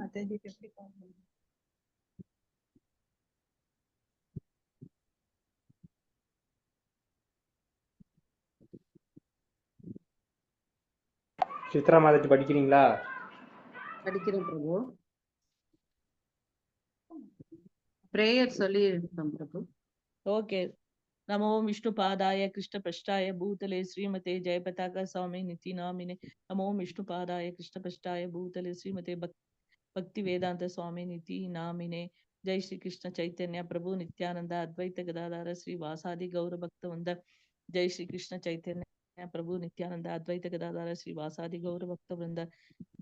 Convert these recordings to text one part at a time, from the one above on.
माताजी 54 சித்ரா மாதாஜி படிக்கிறீங்களா? படிக்கிறேன் பிரபு. பிரேயர் சொல்லி இருக்கோம் பிரபு. ஓகே. நமோ விஷ்ணுபாதாய கிருஷ்ணபஷ்டாய பூதலே ஸ்ரீமதே ஜெயபதாகா சுவாமி நிதி நாமினே. நமோ விஷ்ணுபாதாய கிருஷ்ணபஷ்டாய பூதலே ஸ்ரீமதே பக்தி வேதாந்த சுவாமி நிதி நாமினே. ஜெய் ஸ்ரீ கிருஷ்ண சைத்தன்ய பிரபு நித்யானந்த அத்வைத கதாதார ஸ்ரீ வாசாதி கௌர பக்த வந்த. ஜெய் ஸ்ரீ கிருஷ்ண சைத்தன்ய பிரபு நித்யானந்த அத்வைத கதாதார ஸ்ரீ வாசாதி கௌர பக்த வந்த.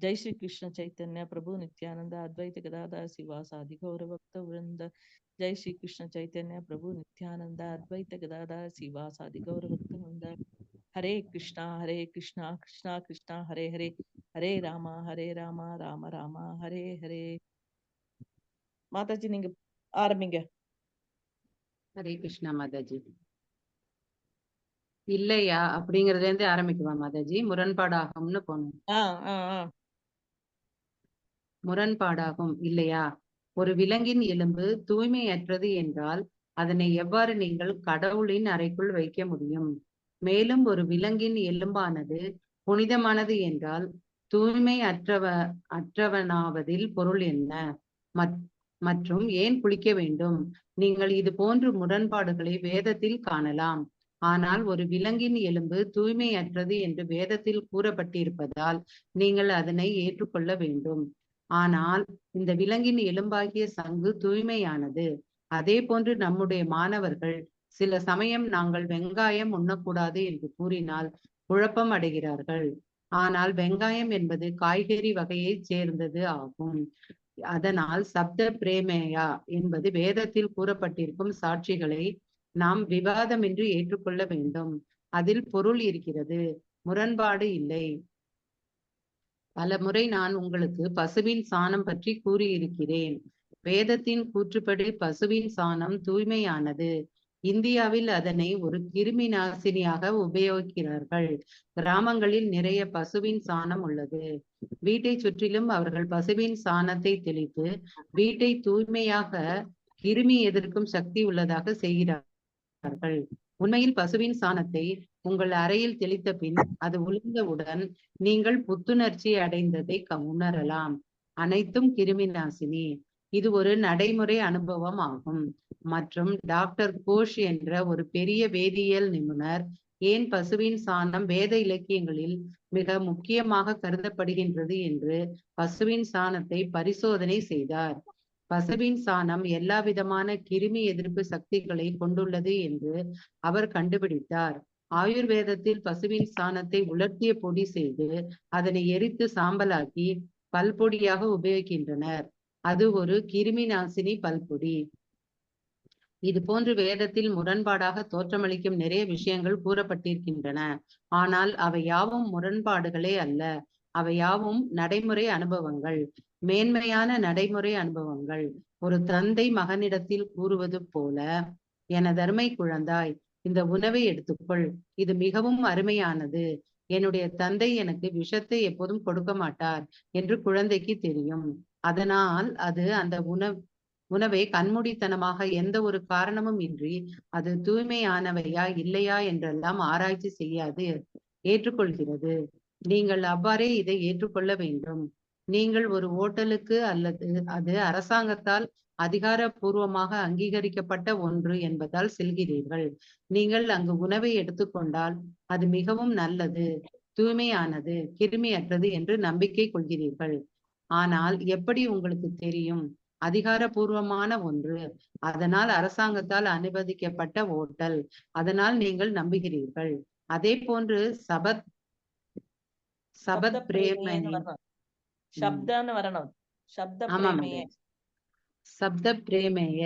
ஜெய் ஸ்ரீ கிருஷ்ண சைத்தன்ய பிரபு நித்யானந்த அத்வைத கதாதார ஸ்ரீ வாசாதி கௌர பக்த விருந்த. जय श्री कृष्ण चैतन्य प्रभु नित्यानंद अद्वैत गदाधर श्रीवासादि गौर भक्त वृंद. हरे कृष्णा कृष्णा कृष्णा हरे हरे, हरे रामा राम राम हरे हरे. மாதாஜி நீங்க ஆரம்பிங்க. ஹரே கிருஷ்ணா மாதாஜி. இல்லையா அப்படிங்கறதுல இருந்து ஆரம்பிக்குவா மாதாஜி? முரண்பாடாகும்னு போனோம். முரண்பாடாகும் இல்லையா? ஒரு விலங்கின் எலும்பு தூய்மையற்றது என்றால் அதனை எவ்வாறு நீங்கள் கடவுளின் அறைக்குள் வைக்க முடியும்? மேலும் ஒரு விலங்கின் எலும்பானது புனிதமானது என்றால் தூய்மை அற்றவனாவதில் பொருள் என்ன? மற்றும் ஏன் குளிக்க வேண்டும்? நீங்கள் இது போன்ற முரண்பாடுகளை வேதத்தில் காணலாம். ஆனால் ஒரு விலங்கின் எலும்பு தூய்மையற்றது என்று வேதத்தில் கூறப்பட்டிருப்பதால் நீங்கள் அதனை ஏற்றுக்கொள்ள வேண்டும். ஆனால் இந்த விலங்கின் எலும்பாகிய சங்கு தூய்மையானது. அதே போன்று நம்முடைய மாணவர்கள் சில சமயம் நாங்கள் வெங்காயம் உண்ணக்கூடாது என்று கூறினால் குழப்பம் அடைகிறார்கள். ஆனால் வெங்காயம் என்பது காய்கறி வகையை சேர்ந்தது ஆகும். அதனால் சப்த பிரேமேயா என்பது வேதத்தில் கூறப்பட்டிருக்கும் சாட்சிகளை நாம் விவாதமின்றி ஏற்றுக்கொள்ள வேண்டும். அதில் பொருள் இருக்கிறது, முரண்பாடு இல்லை. பல முறை நான் உங்களுக்கு பசுவின் சாணம் பற்றி கூறியிருக்கிறேன். வேதத்தின் கூற்றுப்படி பசுவின் சாணம் தூய்மையானது. இந்தியாவில் அதனை ஒரு கிருமி நாசினியாக உபயோகிக்கிறார்கள். கிராமங்களில் நிறைய பசுவின் சாணம் உள்ளது. வீட்டை சுற்றிலும் அவர்கள் பசுவின் சாணத்தை தெளித்து வீட்டை தூய்மையாக கிருமி எதிர்க்கும் சக்தி உள்ளதாக செய்கிறார்கள். உண்மையில் பசுவின் சாணத்தை உங்கள் அறையில் தெளித்த பின் அது உளுந்தவுடன் நீங்கள் புத்துணர்ச்சி அடைந்ததை உணரலாம். அனைத்தும் கிருமி நாசினி. இது ஒரு நடைமுறை அனுபவம் ஆகும். மற்றும் டாக்டர் கோஷ் என்ற ஒரு பெரிய வேதியியல் நிபுணர் ஏன் பசுவின் சாணம் வேத இலக்கியங்களில் மிக முக்கியமாக கருதப்படுகின்றது என்று பசுவின் சாணத்தை பரிசோதனை செய்தார். பசுவின் சாணம் எல்லா விதமான கிருமி எதிர்ப்பு சக்திகளை கொண்டுள்ளது என்று அவர் கண்டுபிடித்தார். ஆயுர்வேதத்தில் பசுவின் சாணத்தை உலர்த்திய பொடி செய்து அதனை எரித்து சாம்பலாக்கி பல்பொடியாக உபயோகிக்கின்றனர். அது ஒரு கிருமி நாசினி பல்பொடி. இது போன்று வேதத்தில் முரண்பாடாக தோற்றமளிக்கும் நிறைய விஷயங்கள் கூறப்பட்டிருக்கின்றன. ஆனால் அவை யாவும் முரண்பாடுகளே அல்ல. அவை யாவும் நடைமுறை அனுபவங்கள், மேன்மையான நடைமுறை அனுபவங்கள். ஒரு தந்தை மகனிடத்தில் கூறுவது போல, எனதருமை குழந்தாய், இந்த உணவை எடுத்துக்கொள், இது மிகவும் அருமையானது. என்னுடைய தந்தை எனக்கு விஷத்தை எப்போதும் கொடுக்க மாட்டார் என்று குழந்தைக்கு தெரியும். அதனால் அது அந்த உணவை கண்மூடித்தனமாக எந்த ஒரு காரணமும் இன்றி அது தூய்மையானவையா இல்லையா என்றெல்லாம் ஆராய்ச்சி செய்யாது ஏற்றுக்கொள்கிறது. நீங்கள் அவ்வாறே இதை ஏற்றுக்கொள்ள வேண்டும். நீங்கள் ஒரு ஓட்டலுக்கு அல்லது அது அரசாங்கத்தால் அதிகாரப்பூர்வமாக அங்கீகரிக்கப்பட்ட ஒன்று என்பதால் செல்கிறீர்கள். நீங்கள் அங்கு உணவை எடுத்துக்கொண்டால் அது மிகவும் நல்லது, தூய்மையானது, கிருமியற்றது என்று நம்பிக்கை கொள்கிறீர்கள். ஆனால் எப்படி உங்களுக்கு தெரியும்? அதிகாரப்பூர்வமான ஒன்று, அதனால் அரசாங்கத்தால் அனுமதிக்கப்பட்ட ஓட்டல், அதனால் நீங்கள் நம்புகிறீர்கள். அதே போன்று சபத் பிரேமே சப்த பிரேமேய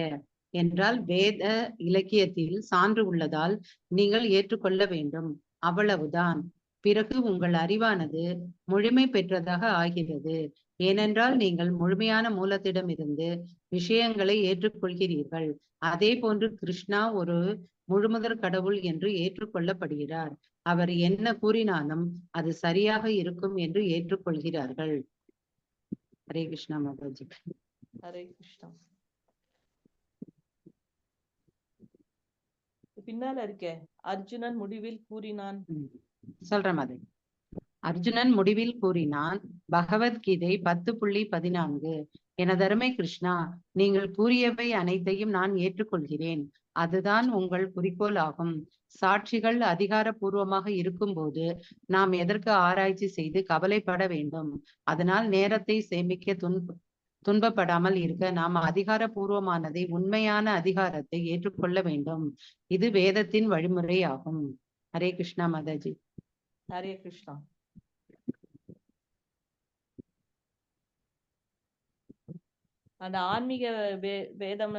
என்றால் வேத இலக்கியத்தில் சான்று உள்ளதால் நீங்கள் ஏற்றுக்கொள்ள வேண்டும், அவ்வளவுதான். பிறகு உங்கள் அறிவானது முழுமை பெற்றதாக ஆகிறது. ஏனென்றால் நீங்கள் முழுமையான மூலத்திடமிருந்து விஷயங்களை ஏற்றுக்கொள்கிறீர்கள். அதே போன்று கிருஷ்ணா ஒரு முழுமுதற் கடவுள் என்று ஏற்றுக்கொள்ளப்படுகிறார். அவர் என்ன கூறினாலும் அது சரியாக இருக்கும் என்று ஏற்றுக்கொள்கிறார்கள். ஹரே கிருஷ்ணா மாதாஜி. ஹரே கிருஷ்ணா. பின்னால இருக்கே அர்ஜுனன் முடிவில் கூறினான். சொல்றேன் மாதாஜி. அர்ஜுனன் முடிவில் கூறினான். பகவத்கீதை 10.14. எனதருமை கிருஷ்ணா, நீங்கள் கூறியவை அனைத்தையும் நான் ஏற்றுக்கொள்கிறேன். அதுதான் உங்கள் குறிக்கோள் ஆகும். சாட்சிகள் அதிகாரப்பூர்வமாக இருக்கும்போது நாம் எதற்கு ஆராய்ச்சி செய்து கவலைப்பட வேண்டும்? அதனால் நேரத்தை சேமிக்க துன்பப்படாமல் இருக்க நாம் அதிகாரப்பூர்வமானதை, உண்மையான அதிகாரத்தை ஏற்றுக்கொள்ள வேண்டும். இது வேதத்தின் வழிமுறை ஆகும். ஹரே கிருஷ்ணா மாதாஜி. ஹரே கிருஷ்ணா. அந்த ஆன்மீக வேதம்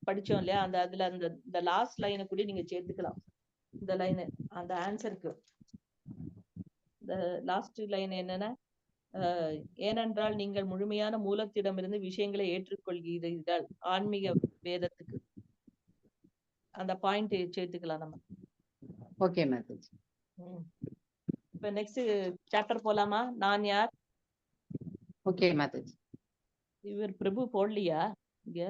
படிச்சோம் இல்லையா, அதுல அந்த லாஸ்ட் லைனை கூட நீங்க சேர்த்துக்கலாம். இந்த லைன் அந்த ஆன்சருக்கு இந்த லாஸ்ட் லைன் என்னன்னா, ஏனென்றால் நீங்கள் முழுமையான மூலத்திடமிருந்து விஷயங்களை ஏற்றுக்கொள்கிறீர்கள். ஆன்மீக வேதத்துக்கு அந்த பாயிண்ட் சேர்த்துக்கலாம் நம்ம. ஓகே மாதாஜி. இப்ப நெக்ஸ்ட் சாப்டர் போலாமா? நான் யார்? ஓகே மாதாஜி. இவர் பிரபு போடலையா இங்க?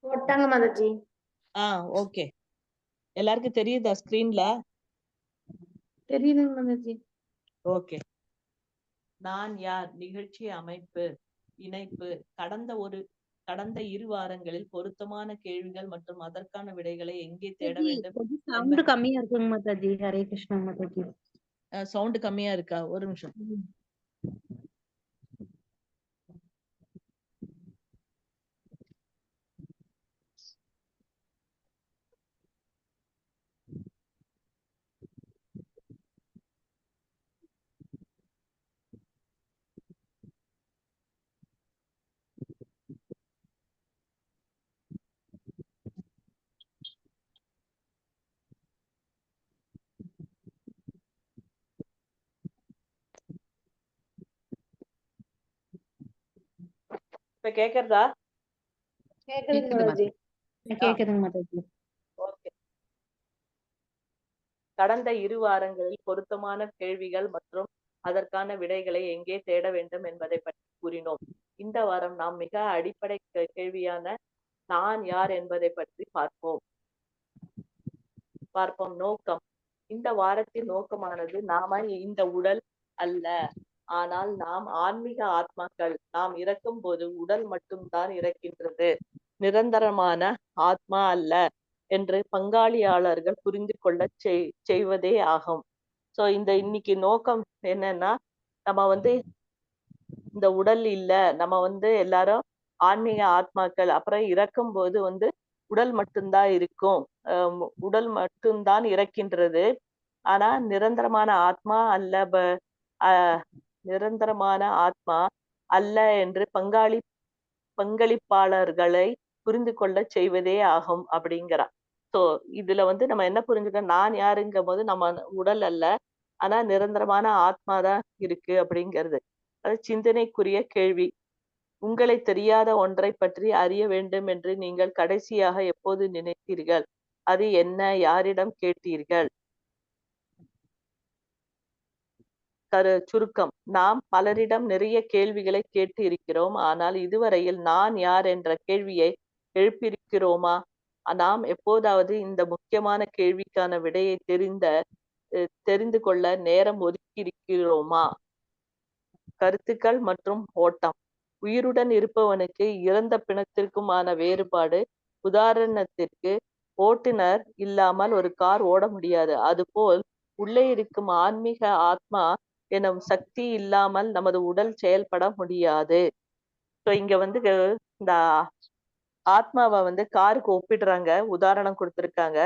போட்டாங்க மாதாஜி. ஓகே. எல்லாருக்கும் தெரியுதா ஸ்கிரீன்ல? தெரியுதுங்க மாதாஜி. ஓகே. நான் யார் நிகழ்ச்சி அமைப்பு இணைப்பு. கடந்த 2 வாரங்களில் பொருத்தமான கேள்விகள் மற்றும் அதற்கான விடைகளை எங்கே தேட வேண்டும்? சவுண்ட் கம்மியா இருக்குங்க மாதாஜி. ஹரே கிருஷ்ணா மாதாஜி. சவுண்ட் கம்மியா இருக்கா? ஒரு நிமிஷம். இப்ப கேக்குறதா? கேக்குதுங்க மாதாஜி. கேக்குதுங்க மாதாஜி. ஓகே. கடந்த 2 வாரங்களில் பொருத்தமான கேள்விகள் மற்றும் அதற்கான விடைகளை எங்கே தேட வேண்டும் என்பதை பற்றி கூறினோம். இந்த வாரம் நாம் மிக அடிப்படை கேள்வியான நான் யார் என்பதை பற்றி பார்ப்போம். நோக்கம். இந்த வாரத்தின் நோக்கமானது நாம இந்த உடல் அல்ல, ஆனால் நாம் ஆன்மீக ஆத்மாக்கள். நாம் இறக்கும் போது உடல் மட்டும்தான் இறக்கின்றது, நிரந்தரமான ஆத்மா அல்ல என்று பங்காளியாளர்கள் புரிந்து கொள்ள செய்வதே ஆகும். சோ இன்னைக்கு நோக்கம் என்னன்னா, நம்ம இந்த உடல் இல்ல, நம்ம எல்லாரும் ஆன்மீக ஆத்மாக்கள். அப்புறம் இறக்கும் போது உடல் மட்டும்தான் இருக்கும், உடல் மட்டும்தான் இறக்கின்றது. ஆனா நிரந்தரமான ஆத்மா அல்ல, நிரந்தரமான ஆத்மா அல்ல என்று பங்களிப்பாளர்களை புரிந்து கொள்ள செய்வதே ஆகும் அப்படிங்கிறான். சோ இதுல நம்ம என்ன புரிஞ்சுக்கணும், நான் யாருங்கும் போது நம்ம உடல் அல்ல, ஆனா நிரந்தரமான ஆத்மாதான் இருக்கு அப்படிங்கிறது. அது சிந்தனைக்குரிய கேள்வி. உங்களை தெரியாத ஒன்றை பற்றி அறிய வேண்டும் என்று நீங்கள் கடைசியாக எப்போது நினைத்தீர்கள்? அது என்ன? யாரிடம் கேட்டீர்கள்? சுருக்கம். நாம் பலரிடம் நிறைய கேள்விகளை கேட்டு இருக்கிறோம், ஆனால் இதுவரையில் நான் யார் என்ற கேள்வியை எழுப்பியிருக்கிறோமா? நாம் எப்போதாவது இந்த முக்கியமான கேள்விக்கான விடையை தெரிந்து கொள்ள நேரம் ஒதுக்கி இருக்கிறோமா? கருத்துக்கள் மற்றும் ஓட்டம். உயிருடன் இருப்பவனுக்கு இறந்த பிணத்திற்குமான வேறுபாடு. உதாரணத்திற்கு, ஓட்டுநர் இல்லாமல் ஒரு கார் ஓட முடியாது. அதுபோல் உள்ளே இருக்கும் ஆன்மீக ஆத்மா எனும் சக்தி இல்லாமல் நமது உடல் செயல்பட முடியாது. ஸோ இங்க இந்த ஆத்மாவை காருக்கு ஒப்பிடுறாங்க, உதாரணம் கொடுத்திருக்காங்க.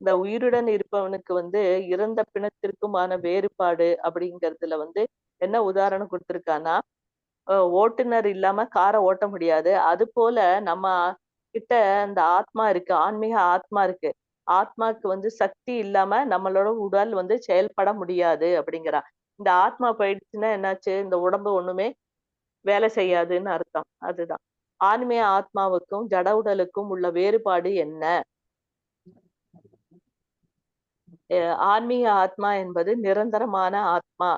இந்த உயிருடன் இருப்பவனுக்கு இறந்த பிணத்திற்குமான வேறுபாடு அப்படிங்கிறதுல என்ன உதாரணம் கொடுத்திருக்கான்னா, ஓட்டுநர் இல்லாம காரை ஓட்ட முடியாது. அது போல நம்ம கிட்ட இந்த ஆத்மா இருக்கு, ஆன்மீக ஆத்மா இருக்கு. ஆத்மாக்கு சக்தி இல்லாம நம்மளோட உடல் செயல்பட முடியாது அப்படிங்கிறா. இந்த ஆத்மா போயிடுச்சுன்னா என்னாச்சு? இந்த உடம்பு ஒண்ணுமே வேலை செய்யாதுன்னு அர்த்தம். அதுதான் ஆன்மீக ஆத்மாவுக்கும் ஜட உடலுக்கும் உள்ள வேறுபாடு என்ன? ஆன்மீக ஆத்மா என்பது நிரந்தரமான ஆத்மா,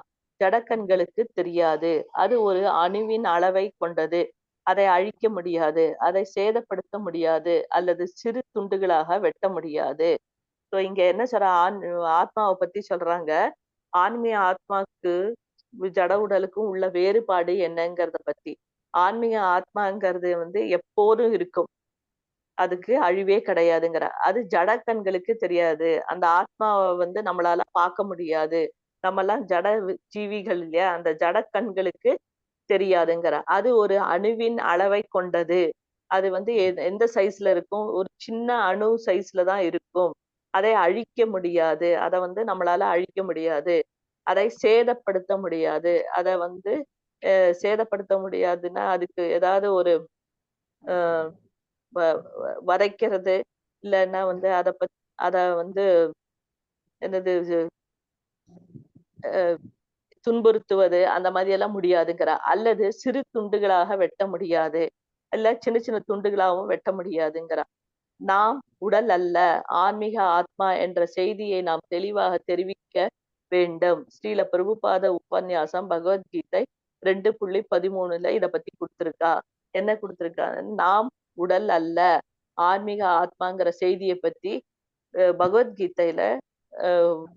ஜடக்கண்களுக்கு தெரியாது. அது ஒரு அணுவின் அளவை கொண்டது. அதை அழிக்க முடியாது, அதை சேதப்படுத்த முடியாது, அல்லது சிறு துண்டுகளாக வெட்ட முடியாது. ஸோ இங்க என்ன சொல்ற, ஆத்மாவை பத்தி சொல்றாங்க. ஆன்மீக ஆத்மாக்கு ஜட உடலுக்கும் உள்ள வேறுபாடு என்னங்கிறத பத்தி. ஆன்மீக ஆத்மாங்கிறது எப்போதும் இருக்கும், அதுக்கு அழிவே கிடையாதுங்கிற. அது ஜட கண்களுக்கு தெரியாது. அந்த ஆத்மாவை நம்மளால பார்க்க முடியாது. நம்ம எல்லாம் ஜட ஜீவிகள் இல்லையா, அந்த ஜட கண்களுக்கு தெரியாதுங்கிற. அது ஒரு அணுவின் அளவை கொண்டது. அது எந்த சைஸ்ல இருக்கும், ஒரு சின்ன அணு சைஸ்ல தான் இருக்கும். அதை அழிக்க முடியாது, அதை நம்மளால அழிக்க முடியாது. அதை சேதப்படுத்த முடியாது. அதை சேதப்படுத்த முடியாதுன்னா அதுக்கு ஏதாவது ஒரு வதைக்கிறது, இல்லைன்னா அத என்னது துன்புறுத்துவது, அந்த மாதிரி எல்லாம் முடியாதுங்கிற. அல்லது சிறு துண்டுகளாக வெட்ட முடியாது, இல்ல சின்ன சின்ன துண்டுகளாகவும் வெட்ட முடியாதுங்கிற. நாம் உடல் அல்ல, ஆன்மீக ஆத்மா என்ற செய்தியை நாம் தெளிவாக தெரிவிக்க வேண்டும். ஸ்ரீல பிரபுபாத உபன்யாசம் பகவத்கீதை 2.13 இத பத்தி கொடுத்திருக்கா. என்ன கொடுத்திருக்கா? நாம் உடல் அல்ல, ஆன்மீக ஆத்மாங்கிற செய்தியை பத்தி பகவத்கீதையில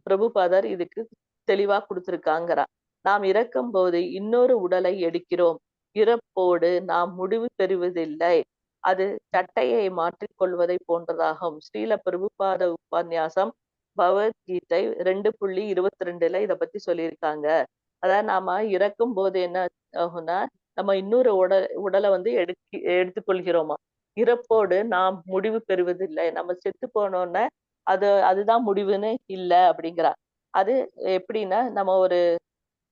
பிரபுபாதர் இதுக்கு தெளிவா கொடுத்திருக்காங்கிறா. நாம் இறக்கும் போது இன்னொரு உடலை எடுக்கிறோம். இறப்போடு நாம் முடிவு பெறுவதில்லை, அது சட்டையை மாற்றிக்கொள்வதை போன்றதாகும். ஸ்ரீல பிரபுபாத உபன்யாசம் பகவத்கீதை 2.22 இத பத்தி சொல்லியிருக்காங்க. அதாவது நாம இறக்கும் போது என்ன ஆகும்னா, நம்ம இன்னொரு உடலை எடுத்துக்கொள்கிறோமா. இறப்போடு நாம் முடிவு பெறுவதில்லை. நம்ம செத்து போனோம்னா அதுதான் முடிவுன்னு இல்லை அப்படிங்கிறா. அது எப்படின்னா, நம்ம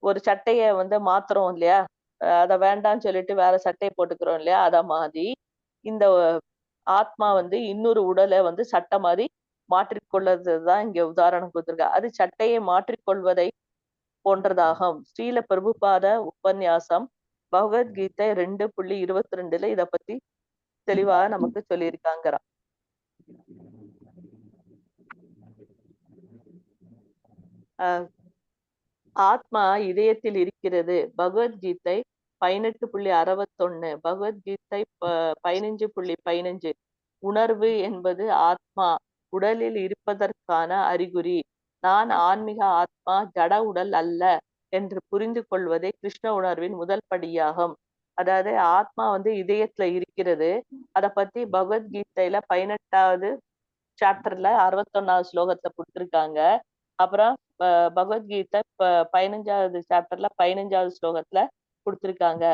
ஒரு சட்டைய மாத்துறோம் இல்லையா, அதை வேண்டாம்னு சொல்லிட்டு வேற சட்டையை போட்டுக்கிறோம் இல்லையா, அத மாதிரி இந்த ஆத்மா இன்னொரு உடலை சட்டை மாதிரி மாற்றிக்கொள்வதுதான் இங்க உதாரணம் கொடுத்திருக்கா. அது சட்டையை மாற்றிக்கொள்வதை போன்றதாகும். ஸ்ரீல பிரபுபாத உபன்யாசம் பகவத்கீதை 2.22 இத பத்தி தெளிவாக நமக்கு சொல்லியிருக்காங்கிறா. ஆத்மா இதயத்தில் இருக்கிறது. பகவத்கீதை 18.61, பகவத்கீதை 15.15. உணர்வு என்பது ஆத்மா உடலில் இருப்பதற்கான அறிகுறி. நான் ஆன்மீக ஆத்மா, ஜட உடல் அல்ல என்று புரிந்து கொள்வதே கிருஷ்ண உணர்வின் முதல் படியாகும். அதாவது ஆத்மா இதயத்துல இருக்கிறது. அத பத்தி பகவத்கீதையில 18வது சாப்டர்ல 61வது ஸ்லோகத்தை கொடுத்திருக்காங்க. அப்புறம் பகவத்கீதை 15வது சாப்டர்ல 15வது ஸ்லோகத்துல கொடுத்திருக்காங்க.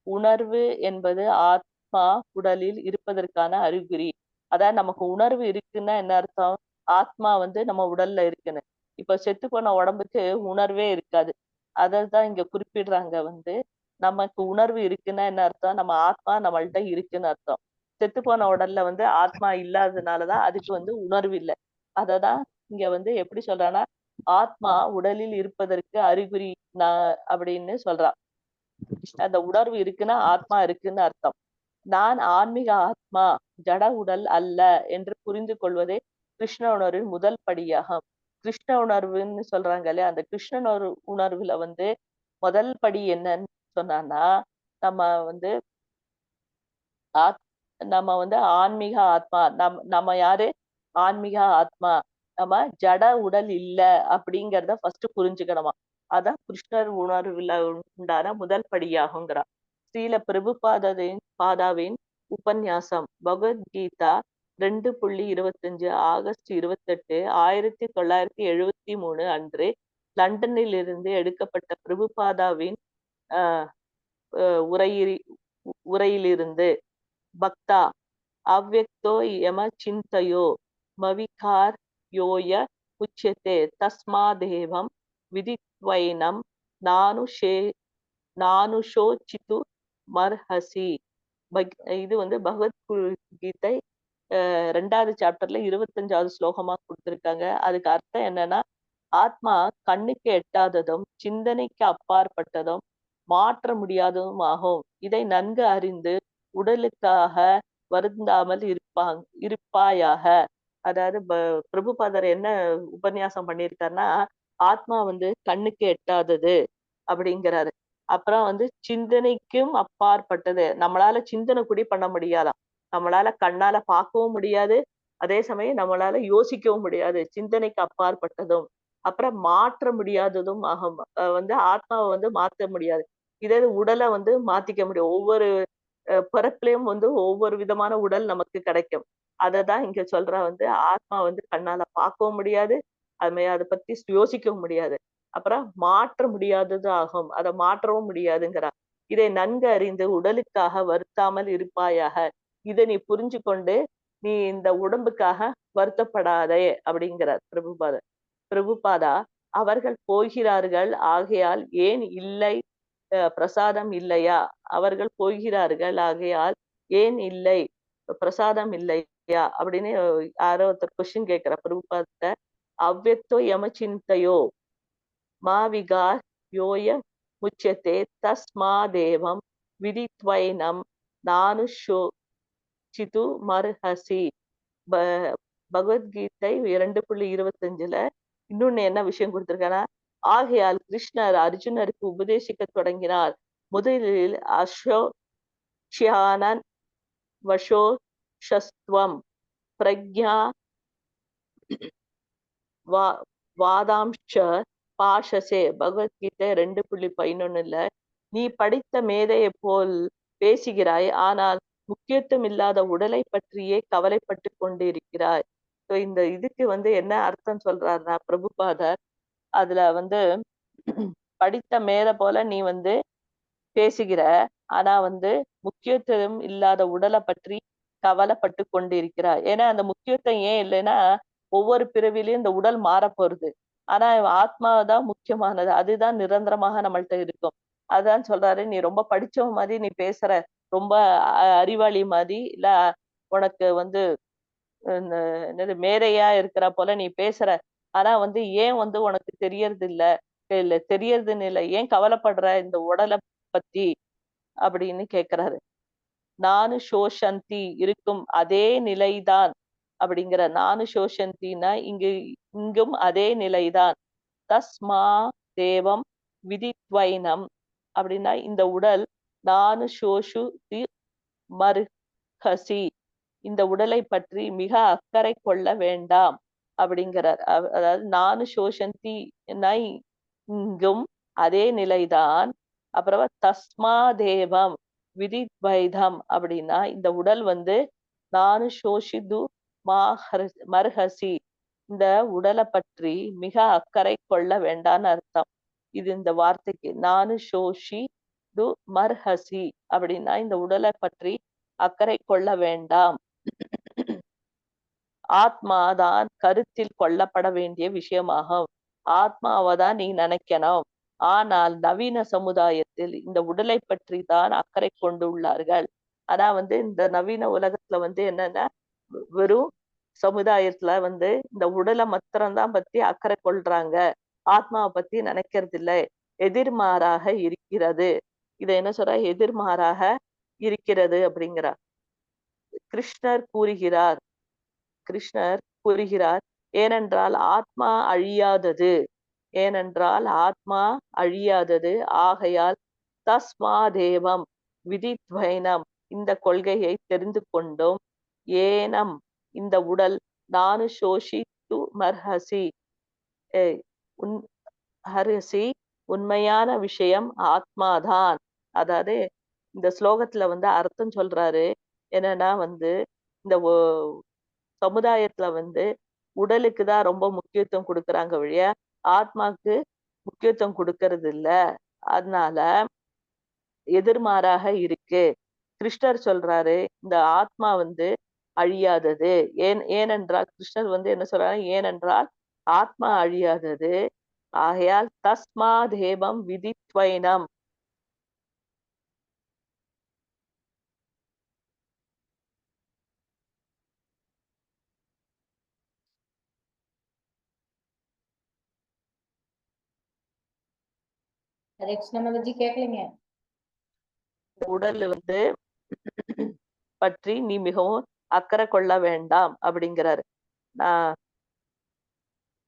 உணர்வு என்பது ஆத்மா உடலில் இருப்பதற்கான அறிகுறி. அதாவது நமக்கு உணர்வு இருக்குன்னா என்ன அர்த்தம்? ஆத்மா நம்ம உடல்ல இருக்குன்னு. இப்ப செத்து போன உடம்புக்கு உணர்வே இருக்காது. அதான் இங்க குறிப்பிடுறாங்க. நமக்கு உணர்வு இருக்குன்னா என்ன அர்த்தம்? நம்ம ஆத்மா நம்மள்ட்ட இருக்குன்னு அர்த்தம். செத்து போன உடல்ல ஆத்மா இல்லாததுனாலதான் அதுக்கு உணர்வு இல்லை. அததான் இங்க எப்படி சொல்றான்னா, ஆத்மா உடலில் இருப்பதற்கு அறிகுறி அப்படின்னு சொல்றா. அந்த உணர்வு இருக்குன்னா ஆத்மா இருக்குன்னு அர்த்தம். நான் ஆன்மீக ஆத்மா, ஜட உடல் அல்ல என்று புரிந்து கொள்வதே கிருஷ்ண உணர்வின் முதல் படியாகும். கிருஷ்ண உணர்வுன்னு சொல்றாங்க இல்லையா, அந்த கிருஷ்ண உணர்வுல முதல் படி என்னன்னு சொன்னா, நம்ம ஆன்மீக ஆத்மா. நம்ம யாரு? ஆன்மீக ஆத்மா. நம்ம ஜட உடல் இல்ல அப்படிங்கிறத ஃபர்ஸ்ட் புரிஞ்சுக்கணுமா. அதான் கிருஷ்ணர் உணர்வுல உண்டான முதல் படியாகுங்கிறா. ஸ்ரீல பிரபுபாதாவின் உபன்யாசம் பகவத்கீதா 2.25 ஆகஸ்ட் 28, 1973 அன்று லண்டனில் இருந்து எடுக்கப்பட்ட பிரபுபாதாவின் உரையிலிருந்து. பக்தா அவ்யக்தோ யம சிந்தையோ மவிகார் யோய உச்சதே தஸ்மாதேவம் விதித்வைனம் நானுஷோசித்து மர்ஹசி. இது பகவத்கீதை 2வது சாப்டர்ல 25வது ஸ்லோகமா கொடுத்திருக்காங்க. அதுக்கு அர்த்தம் என்னன்னா, ஆத்மா கண்ணுக்கு எட்டாததும் சிந்தனைக்கு அப்பாற்பட்டதும் மாற்ற முடியாததும் ஆகும். இதை நன்கு அறிந்து உடலுக்காக வருந்தாமல் இருப்பாயாக. அதாவது பிரபுபாதர் என்ன உபன்யாசம் பண்ணியிருக்காருன்னா, ஆத்மா வந்து கண்ணுக்கு எட்டாதது அப்படிங்கிறாரு. அப்புறம் வந்து சிந்தனைக்கும் அப்பாற்பட்டது. நம்மளால சிந்தனை கூட பண்ண முடியாதாம். நம்மளால கண்ணால பார்க்கவும் முடியாது, அதே சமயம் நம்மளால யோசிக்கவும் முடியாது. சிந்தனைக்கு அப்பாற்பட்டதும், அப்புறம் மாற்ற முடியாததும் ஆகும். வந்து ஆத்மாவை வந்து மாத்த முடியாது. இதே உடலை வந்து மாத்திக்க முடியும். ஒவ்வொரு பிறப்புலயும் வந்து ஒவ்வொரு விதமான உடல் நமக்கு கிடைக்கும். அததான் இங்க சொல்றா வந்து ஆத்மா வந்து கண்ணால பார்க்கவும் முடியாது, அது மாதிரி அதை பத்தி யோசிக்கவும் முடியாது. அப்புறம் மாற்ற முடியாதது ஆகும். அதை மாற்றவும் முடியாதுங்கிறா. இதை நன்கு அறிந்து உடலுக்காக வருத்தாமல் இருப்பாயாக. இதை நீ புரிஞ்சு கொண்டு நீ இந்த உடம்புக்காக வருத்தப்படாதே அப்படிங்கிறார் பிரபுபாதர். பிரபுபாதா, அவர்கள் போகிறார்கள் ஆகையால் ஏன் இல்லை பிரசாதம் இல்லையா? அவர்கள் போகிறார்கள் ஆகையால் ஏன் இல்லை பிரசாதம் இல்லையா அப்படின்னு யாரோ ஒருத்தர் கொஸ்டின் கேட்கிற பிரபுபாத. அவ்வக்தோ யமச்சிந்தையோ மாவிகா யோய முச்சத்தே தஸ்மாதேவம் விதித்வைனம் நானுஷோ சிது மர்ஹசி. பகவத்கீதை 2.25 இன்னொன்னு என்ன விஷயம் கொடுத்திருக்கானா, ஆகையால் கிருஷ்ணர் அர்ஜுனருக்கு உபதேசிக்க தொடங்கினார். முதலில் அசோக்ஷியானன் வசோஷஸ்துவம் பிரக்ஞா வாதாம்ச பாஷசே. பகவத்கீதை 2.11 நீ படித்த மேதையை போல் பேசுகிறாய், ஆனால் முக்கியத்துவம் இல்லாத உடலை பற்றியே கவலைப்பட்டு கொண்டிருக்கிறாய். இந்த இதுக்கு வந்து என்ன அர்த்தம் சொல்றாருன்னா பிரபுபாதர், அதுல வந்து படித்த மேதை போல நீ வந்து பேசுகிற, ஆனா வந்து முக்கியத்துவம் இல்லாத உடலை பற்றி கவலைப்பட்டு கொண்டிருக்கிறாய். ஏன்னா அந்த முக்கியத்துவம் ஏன் இல்லைன்னா, ஒவ்வொரு பிறவிலையும் இந்த உடல் மாற போறது. ஆனா ஆத்மாதான் முக்கியமானது, அதுதான் நிரந்தரமாக நம்மள்ட்ட இருக்கும். அதான் சொல்றாரு, நீ ரொம்ப படிச்சவ மாதிரி நீ பேசுற, ரொம்ப அறிவாளி மாதிரி, இல்ல உனக்கு வந்து என்னது மேதையா இருக்கிற போல நீ பேசுற, ஆனா வந்து ஏன் வந்து உனக்கு தெரியறது இல்ல தெரியறதுன்னு இல்ல, ஏன் கவலைப்படுற இந்த உடலை பத்தி அப்படின்னு கேக்குறாரு. நானு சோஷந்தி இருக்கும் அதே நிலைதான் அப்படிங்கிற. நானு சோஷந்தின்னா இங்கும் அதே நிலைதான். தஸ்மா தேவம் விதித்வைனம் அப்படின்னா இந்த உடல் நானு சோஷு மருகசி, இந்த உடலை பற்றி மிக அக்கறை கொள்ள வேண்டாம் அப்படிங்கிறார். அதாவது நானு சோஷந்தி இங்கும் அதே நிலைதான். அப்புறம் தஸ்மா தேவம் விதித்வைதம் அப்படின்னா இந்த உடல் வந்து நானு சோஷிது மர்ஹசி, இந்த உடலை பற்றி மிக அக்கறை கொள்ள வேண்டான்னு அர்த்தம். இது இந்த வார்த்தைக்கு நானு சோஷி து மர்ஹசி அப்படின்னா இந்த உடலை பற்றி அக்கறை கொள்ள வேண்டாம். ஆத்மாதான் கருத்தில் கொள்ளப்பட வேண்டிய விஷயமாகும். ஆத்மாவைதான் நீ நினைக்கணும். ஆனால் நவீன சமுதாயத்தில் இந்த உடலை பற்றி தான் அக்கறை கொண்டுள்ளார்கள். ஆனா வந்து இந்த நவீன உலகத்துல வந்து என்னன்னா, வெறும் சமுதாயத்துல வந்து இந்த உடலை மாத்திரம்தான் பத்தி அக்கறை கொள்றாங்க, ஆத்மாவை பத்தி நினைக்கிறது இல்லை. எதிர்மாறாக இருக்கிறது. இதை என்ன சொல்ற, எதிர்மாறாக இருக்கிறது அப்படிங்கிறார். கிருஷ்ணர் கூறுகிறார், ஏனென்றால் ஆத்மா அழியாதது. ஆகையால் தஸ்மா தேவம் விதித்வைனம், இந்த கொள்கையை தெரிந்து கொண்டும், ஏனம் இந்த உடல் நானு சோஷி து மர்ஹசி, ஹரிசி உண்மையான விஷயம் ஆத்மாதான். அதாவது இந்த ஸ்லோகத்துல வந்து அர்த்தம் சொல்றாரு. என்னன்னா வந்து இந்த சமுதாயத்துல வந்து உடலுக்கு தான் ரொம்ப முக்கியத்துவம் கொடுக்கறாங்க வழியா ஆத்மாக்கு முக்கியத்துவம் கொடுக்கறது இல்ல. அதனால எதிர்மாறாக இருக்கு. கிருஷ்ணர் சொல்றாரு இந்த ஆத்மா வந்து அழியாதது. ஏனென்றால் கிருஷ்ணர் வந்து என்ன சொல்றாரு, ஏனென்றால் ஆத்மா அழியாதது. ஆகையால் தஸ்மா தேவம் விதித்வைனம். ஹரே கிருஷ்ண மாதாஜி, கேட்கலீங்க. உடல் வந்து பற்றி நீ மிகவும் அக்கறை கொள்ள வேண்டாம் அப்படிங்கிறாரு. ஆஹ்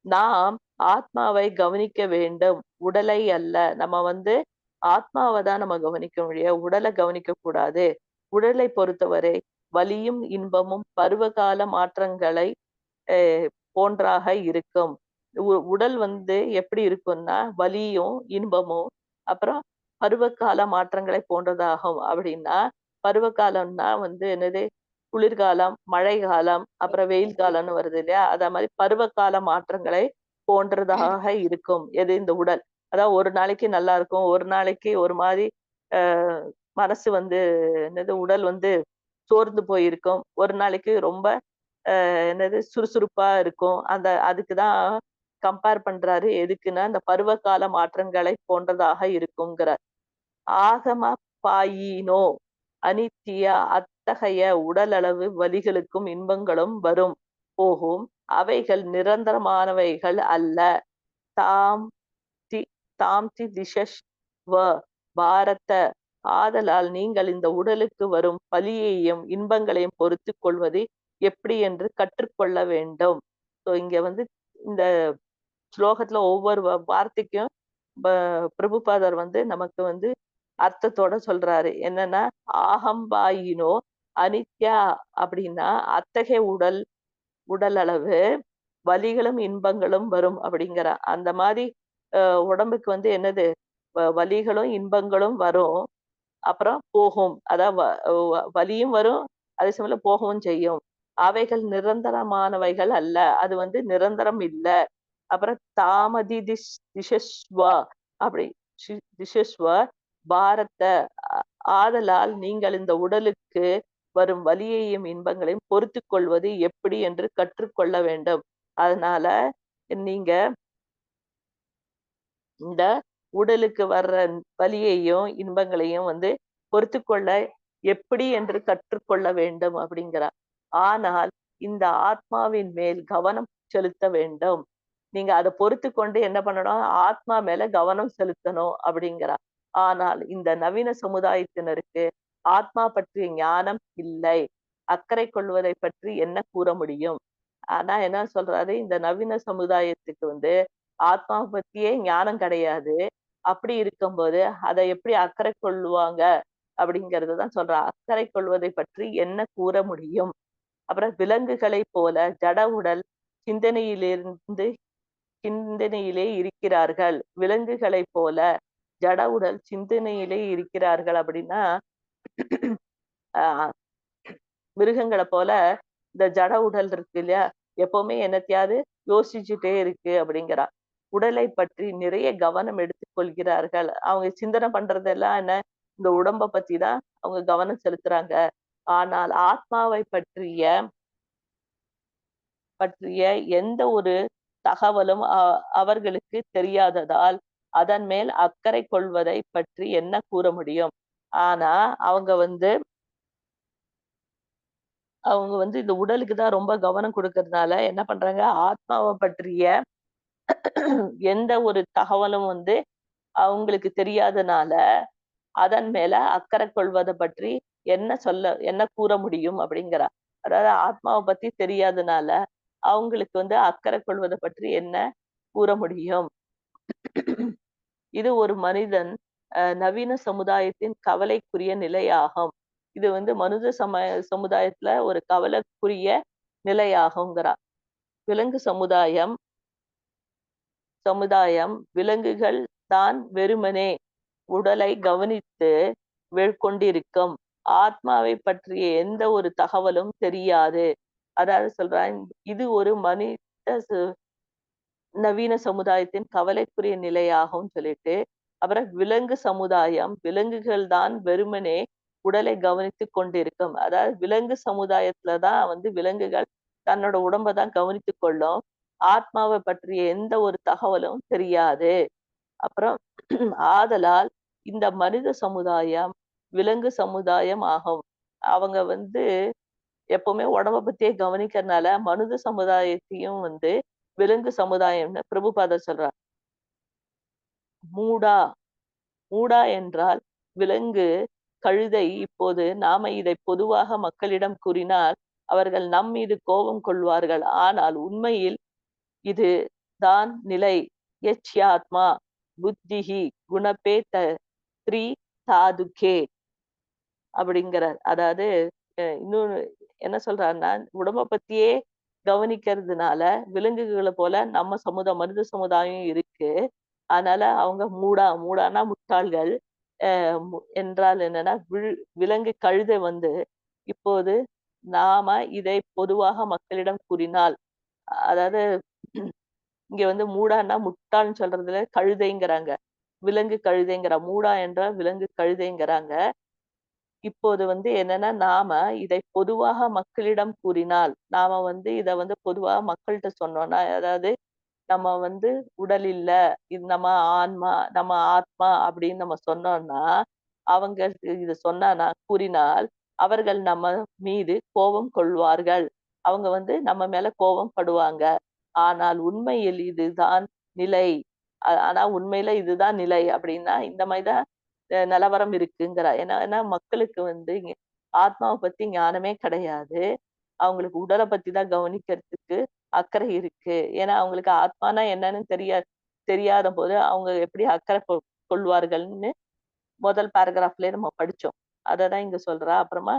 நாம் ஆத்மாவை கவனிக்க வேண்டும், உடலை அல்ல. நம்ம வந்து ஆத்மாவை தான் நம்ம கவனிக்க முடியும், உடலை கவனிக்க கூடாது. உடலை பொறுத்தவரை வலியும் இன்பமும் பருவகால மாற்றங்களை போன்றாக இருக்கும். உடல் வந்து எப்படி இருக்கும்னா வலியும் இன்பமும் அப்புறம் பருவகால மாற்றங்களை போன்றதாகும். அப்படின்னா பருவகாலம்னா வந்து என்னது, குளிர்காலம், மழை காலம், அப்புறம் வெயில் காலம்னு வருது இல்லையா, அத மாதிரி பருவகால மாற்றங்களை போன்றதாக இருக்கும். எது இந்த உடல். அதாவது ஒரு நாளைக்கு நல்லா இருக்கும், ஒரு நாளைக்கு ஒரு மாதிரி மனசு வந்து என்னது உடல் வந்து சோர்ந்து போயிருக்கும், ஒரு நாளைக்கு ரொம்ப என்னது சுறுசுறுப்பா இருக்கும். அதுக்குதான் கம்பேர் பண்றாரு. எதுக்குன்னா இந்த பருவகால மாற்றங்களை போன்றதாக இருக்குங்கிறார். ஆகம பாயினோ அனித்திய அத்தகைய உடலளவு வலிகளுக்கும் இன்பங்களும் வரும் போகும், அவைகள் நிரந்தரமானவைகள் அல்ல. தாம் திசஸ்வ பாரத, ஆதலால் நீங்கள் இந்த உடலுக்கு வரும் பலியையும் இன்பங்களையும் பொறுத்து கொள்வது எப்படி என்று கற்றுக்கொள்ள வேண்டும். ஸோ இங்க வந்து இந்த ஸ்லோகத்துல ஒவ்வொரு வார்த்தைக்கும் பிரபுபாதர் வந்து நமக்கு வந்து அர்த்தத்தோட சொல்றாரு. என்னன்னா ஆகம்பாயினோ அனித்யா அப்படின்னா அத்தகைய உடல் அளவு வலிகளும் இன்பங்களும் வரும் அப்படிங்கிற அந்த மாதிரி உடம்புக்கு வந்து என்னது வலிகளும் இன்பங்களும் வரும், அப்புறம் போகும். அதாவது வலியும் வரும், அதே சமயம் போகவும் செய்யும். அவைகள் நிரந்தரமானவைகள் அல்ல, அது வந்து நிரந்தரம் இல்லை. அப்புறம் தாமதி திசஸ்வ அப்படி திசஸ்வ பாரத, ஆதலால் நீங்கள் இந்த உடலுக்கு வரும் வலியையும் இன்பங்களையும் பொறுத்து கொள்வது எப்படி என்று கற்றுக்கொள்ள வேண்டும். அதனால நீங்க இந்த உடலுக்கு வர்ற வலியையும் இன்பங்களையும் வந்து பொறுத்து கொள்ள எப்படி என்று கற்றுக்கொள்ள வேண்டும் அப்படிங்கிறார். ஆனால் இந்த ஆத்மாவின் மேல் கவனம் செலுத்த வேண்டும். நீங்க அதை பொறுத்து கொண்டு என்ன பண்ணணும், ஆத்மா மேல கவனம் செலுத்தணும் அப்படிங்கிறார். ஆனால் இந்த நவீன சமுதாயத்தினருக்கு ஆத்மா பற்றிய ஞானம் இல்லை, அக்கறை கொள்வதை பற்றி என்ன கூற முடியும்? ஆனா என்ன சொல்றாரு, இந்த நவீன சமுதாயத்துக்கு வந்து ஆத்மா பத்தியே ஞானம் கிடையாது. அப்படி இருக்கும்போது அதை எப்படி அக்கறை கொள்ளுவாங்க அப்படிங்கறதுதான் சொல்ற. அக்கறை கொள்வதை பற்றி என்ன கூற முடியும்? அப்புறம் விலங்குகளை போல ஜட உடல் சிந்தனையிலே இருக்கிறார்கள். விலங்குகளை போல ஜட உடல் சிந்தனையிலே இருக்கிறார்கள் அப்படின்னா ஆஹ் மிருகங்களை போல இந்த ஜட உடல் இருக்கு இல்லையா, எப்பவுமே என்னத்தையாவது யோசிச்சுட்டே இருக்கு அப்படிங்கிறா. உடலை பற்றி நிறைய கவனம் எடுத்துக்கொள்கிறார்கள். அவங்க சிந்தனை பண்றதெல்லாம் என்ன, இந்த உடம்ப பத்தி தான் அவங்க கவனம் செலுத்துறாங்க. ஆனால் ஆத்மாவை பற்றிய எந்த ஒரு தகவலும் அவர்களுக்கு தெரியாததால் அதன் மேல் அக்கறை கொள்வதை பற்றி என்ன கூற முடியும்? ஆனா அவங்க வந்து இந்த உடலுக்கு தான் ரொம்ப கவனம் கொடுக்கறதுனால என்ன பண்றாங்க, ஆத்மாவை பற்றிய எந்த ஒரு தகவலும் வந்து அவங்களுக்கு தெரியாதனால அதன் மேல அக்கறை கொள்வதை பற்றி என்ன கூற முடியும் அப்படிங்கிறா. அதாவது ஆத்மாவை பத்தி தெரியாதனால அவங்களுக்கு வந்து அக்கறை கொள்வதை பற்றி என்ன கூற முடியும்? இது ஒரு மனிதன் நவீன சமுதாயத்தின் கவலைக்குரிய நிலையாகும். இது வந்து மனித சமுதாயத்துல ஒரு கவலைக்குரிய நிலையாகுங்கிறா. விலங்கு சமுதாயம் விலங்குகள் தான் வெறுமனே உடலை கவனித்து கொண்டிருக்கும், ஆத்மாவை பற்றிய எந்த ஒரு தகவலும் தெரியாது. அதாவது சொல்றான், இது ஒரு மனித நவீன சமுதாயத்தின் கவலைக்குரிய நிலையாகும் சொல்லிட்டு, அப்புறம் விலங்கு சமுதாயம் விலங்குகள் தான் வெறுமனே உடலை கவனித்து கொண்டிருக்கும். அதாவது விலங்கு சமுதாயத்துலதான் வந்து விலங்குகள் தன்னோட உடம்பை தான் கவனித்து கொள்ளும், ஆத்மாவை பற்றிய எந்த ஒரு தகவலும் தெரியாது. அப்புறம் ஆதலால் இந்த மனித சமுதாயம் விலங்கு சமுதாயம் ஆகும். அவங்க வந்து எப்பவுமே உடம்ப பத்தியே கவனிக்கிறதுனால மனித சமுதாயத்தையும் வந்து விலங்கு சமுதாயம்னு பிரபுபாதர் சொல்றார். மூடா என்றால் விலங்கு கழுதை. இப்போது நாம இதை பொதுவாக மக்களிடம் கூறினால் அவர்கள் நம் மீது கோபம் கொள்வார்கள். ஆனால் உண்மையில் இது தான் நிலை. யச்யாத்மா புத்திஹி குணபே த்ரி தாதுகே அப்படிங்கிறார். அதாவது இன்னொன்னு என்ன சொல்றாருன்னா, உடம்ப பத்தியே கவனிக்கிறதுனால விலங்குகளை போல நம்ம மனித சமுதாயம் இருக்கு. அதனால அவங்க மூடானா முட்டாள்கள். என்றால் என்னன்னா, விலங்கு கழுதை வந்து இப்போது நாம இதை பொதுவாக மக்களிடம் கூறினால், அதாவது இங்க வந்து மூடான்னா முட்டாள்னு சொல்றதுல கழுதைங்கிறாங்க, விலங்கு கழுதைங்கிறா. மூடா என்றால் விலங்கு கழுதைங்கிறாங்க. இப்போது வந்து என்னன்னா, நாம இதை பொதுவாக மக்களிடம் கூறினால், நாம வந்து இத வந்து பொதுவாக மக்கள்கிட்ட சொன்னோம்னா, அதாவது நம்ம வந்து உடல் இல்ல, இது நம்ம ஆன்மா, நம்ம ஆத்மா அப்படின்னு நம்ம சொன்னோம்னா, அவங்க இத கூறினால் அவர்கள் நம்ம மீது கோபம் கொள்வார்கள். அவங்க வந்து நம்ம மேல கோபம் படுவாங்க. ஆனால் உண்மையில் இதுதான் நிலை. ஆனா உண்மையில இதுதான் நிலை அப்படின்னா இந்த மாதிரிதான் நிலவரம் இருக்குங்கிற. ஏன்னா மக்களுக்கு வந்து ஆத்மாவை பத்தி ஞானமே கிடையாது. அவங்களுக்கு உடலை பத்தி தான் கவனிக்கிறதுக்கு அக்கறை இருக்கு. ஏன்னா அவங்களுக்கு ஆத்மானா என்னன்னு தெரியாத போது அவங்க எப்படி அக்கறை கொள்வார்கள்னு முதல் பேராகிராஃப்லயே நம்ம படிச்சோம். அததான் இங்க சொல்றா. அப்புறமா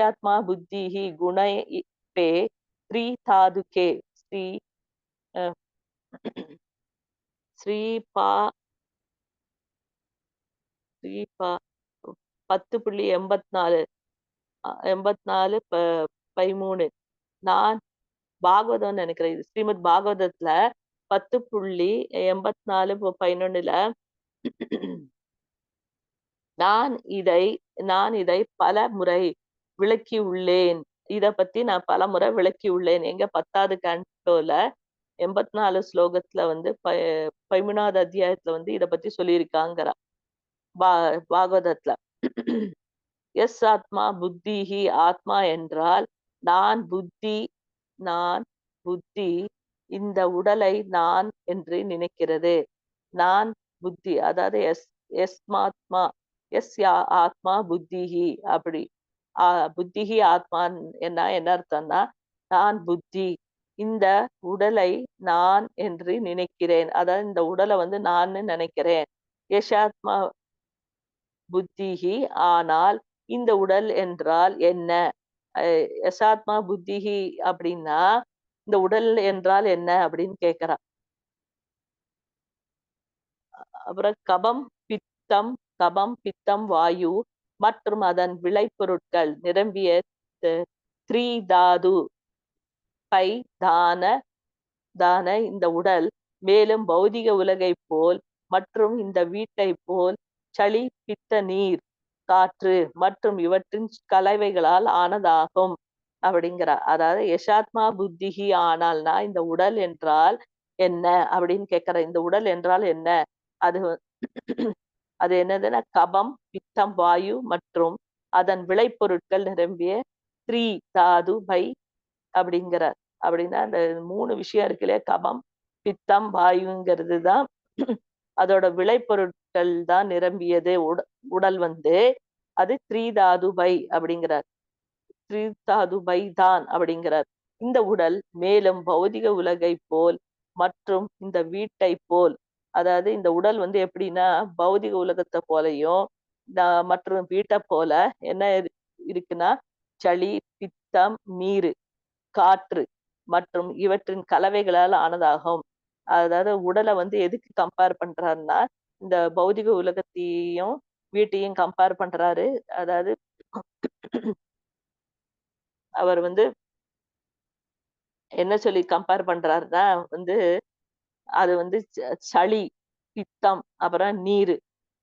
ஆத்மா புத்திஹி குண பே ஸ்ரீ தாதுகே ஸ்ரீ ஸ்ரீபா ஸ்ரீபா 10.84 13. நான் பாகவதம் நினைக்கிறேன். இது ஸ்ரீமத் பாகவதத்துல 10.84-11 நான் இதை பல முறை விளக்கி உள்ளேன். இத பத்தி நான் பல முறை விளக்கி உள்ளேன். எங்க 10வது கேண்டோல 84 ஸ்லோகத்துல வந்து 13வது அத்தியாயத்துல வந்து இத பத்தி சொல்லியிருக்காங்கிறா பாகவதத்துல. எஸ் ஆத்மா புத்திஹி ஆத்மா என்றால் நான் புத்தி இந்த உடலை நான் என்று நினைக்கிறது. நான் புத்தி, அதாவது எஸ்மாத்மா ஆத்மா புத்திஹி அப்படி புத்திஹி ஆத்மா என்ன அர்த்தம்னா, நான் புத்தி இந்த உடலை நான் என்று நினைக்கிறேன். அதாவது இந்த உடலை வந்து நான் நினைக்கிறேன். யசாத்மா புத்திஹி ஆனால் இந்த உடல் என்றால் என்ன? யசாத்மா புத்திஹி அப்படின்னா இந்த உடல் என்றால் என்ன அப்படின்னு கேக்குறா. அப்புறம் கபம் பித்தம் வாயு மற்றும் அதன் விளைபொருட்கள் நிரம்பிய த்ரீதாது பை தான இந்த உடல் மேலும் பௌதிக உலகை போல் மற்றும் இந்த வீட்டை போல் சளி பித்த நீர் காற்று மற்றும் இவற்றின் கலவைகளால் ஆனதாகும் அப்படிங்கிறார். அதாவது யசாத்மா புத்திஹி ஆனால்னா இந்த உடல் என்றால் என்ன அப்படின்னு கேட்கிற. இந்த உடல் என்றால் என்ன? அது என்னதுன்னா கபம் பித்தம் வாயு மற்றும் அதன் விளைபொருட்கள் நிரம்பிய த்ரீ தாது பை அப்படிங்கிறார். அப்படின்னா அந்த 3 விஷயம் இருக்கு இல்லையா, கபம் பித்தம் வாயுங்கிறது தான் அதோட விளைபொருட்கள் தான் நிரம்பியது உடல் வந்து. அது த்ரீதாதுபை அப்படிங்கிறார். த்ரீதாதுபை தான் அப்படிங்கிறார். இந்த உடல் மேலும் பௌதிக உலகை போல் மற்றும் இந்த வீட்டை போல், அதாவது இந்த உடல் வந்து எப்படின்னா பௌதிக உலகத்தை போலையும் மற்றும் வீட்டை போல என்ன இருக்குன்னா சளி பித்தம் நீர் காற்று மற்றும் இவற்றின் கலவைகளால் ஆனதாகும். அதாவது உடலை வந்து எதுக்கு கம்பேர் பண்றாருன்னா இந்த பௌதிக உலகத்தையும் வீட்டையும் கம்பேர் பண்றாரு. அதாவது அவர் வந்து என்ன சொல்லி கம்பேர் பண்றாருன்னா வந்து அது வந்து சளி பித்தம் அப்புறம் நீர்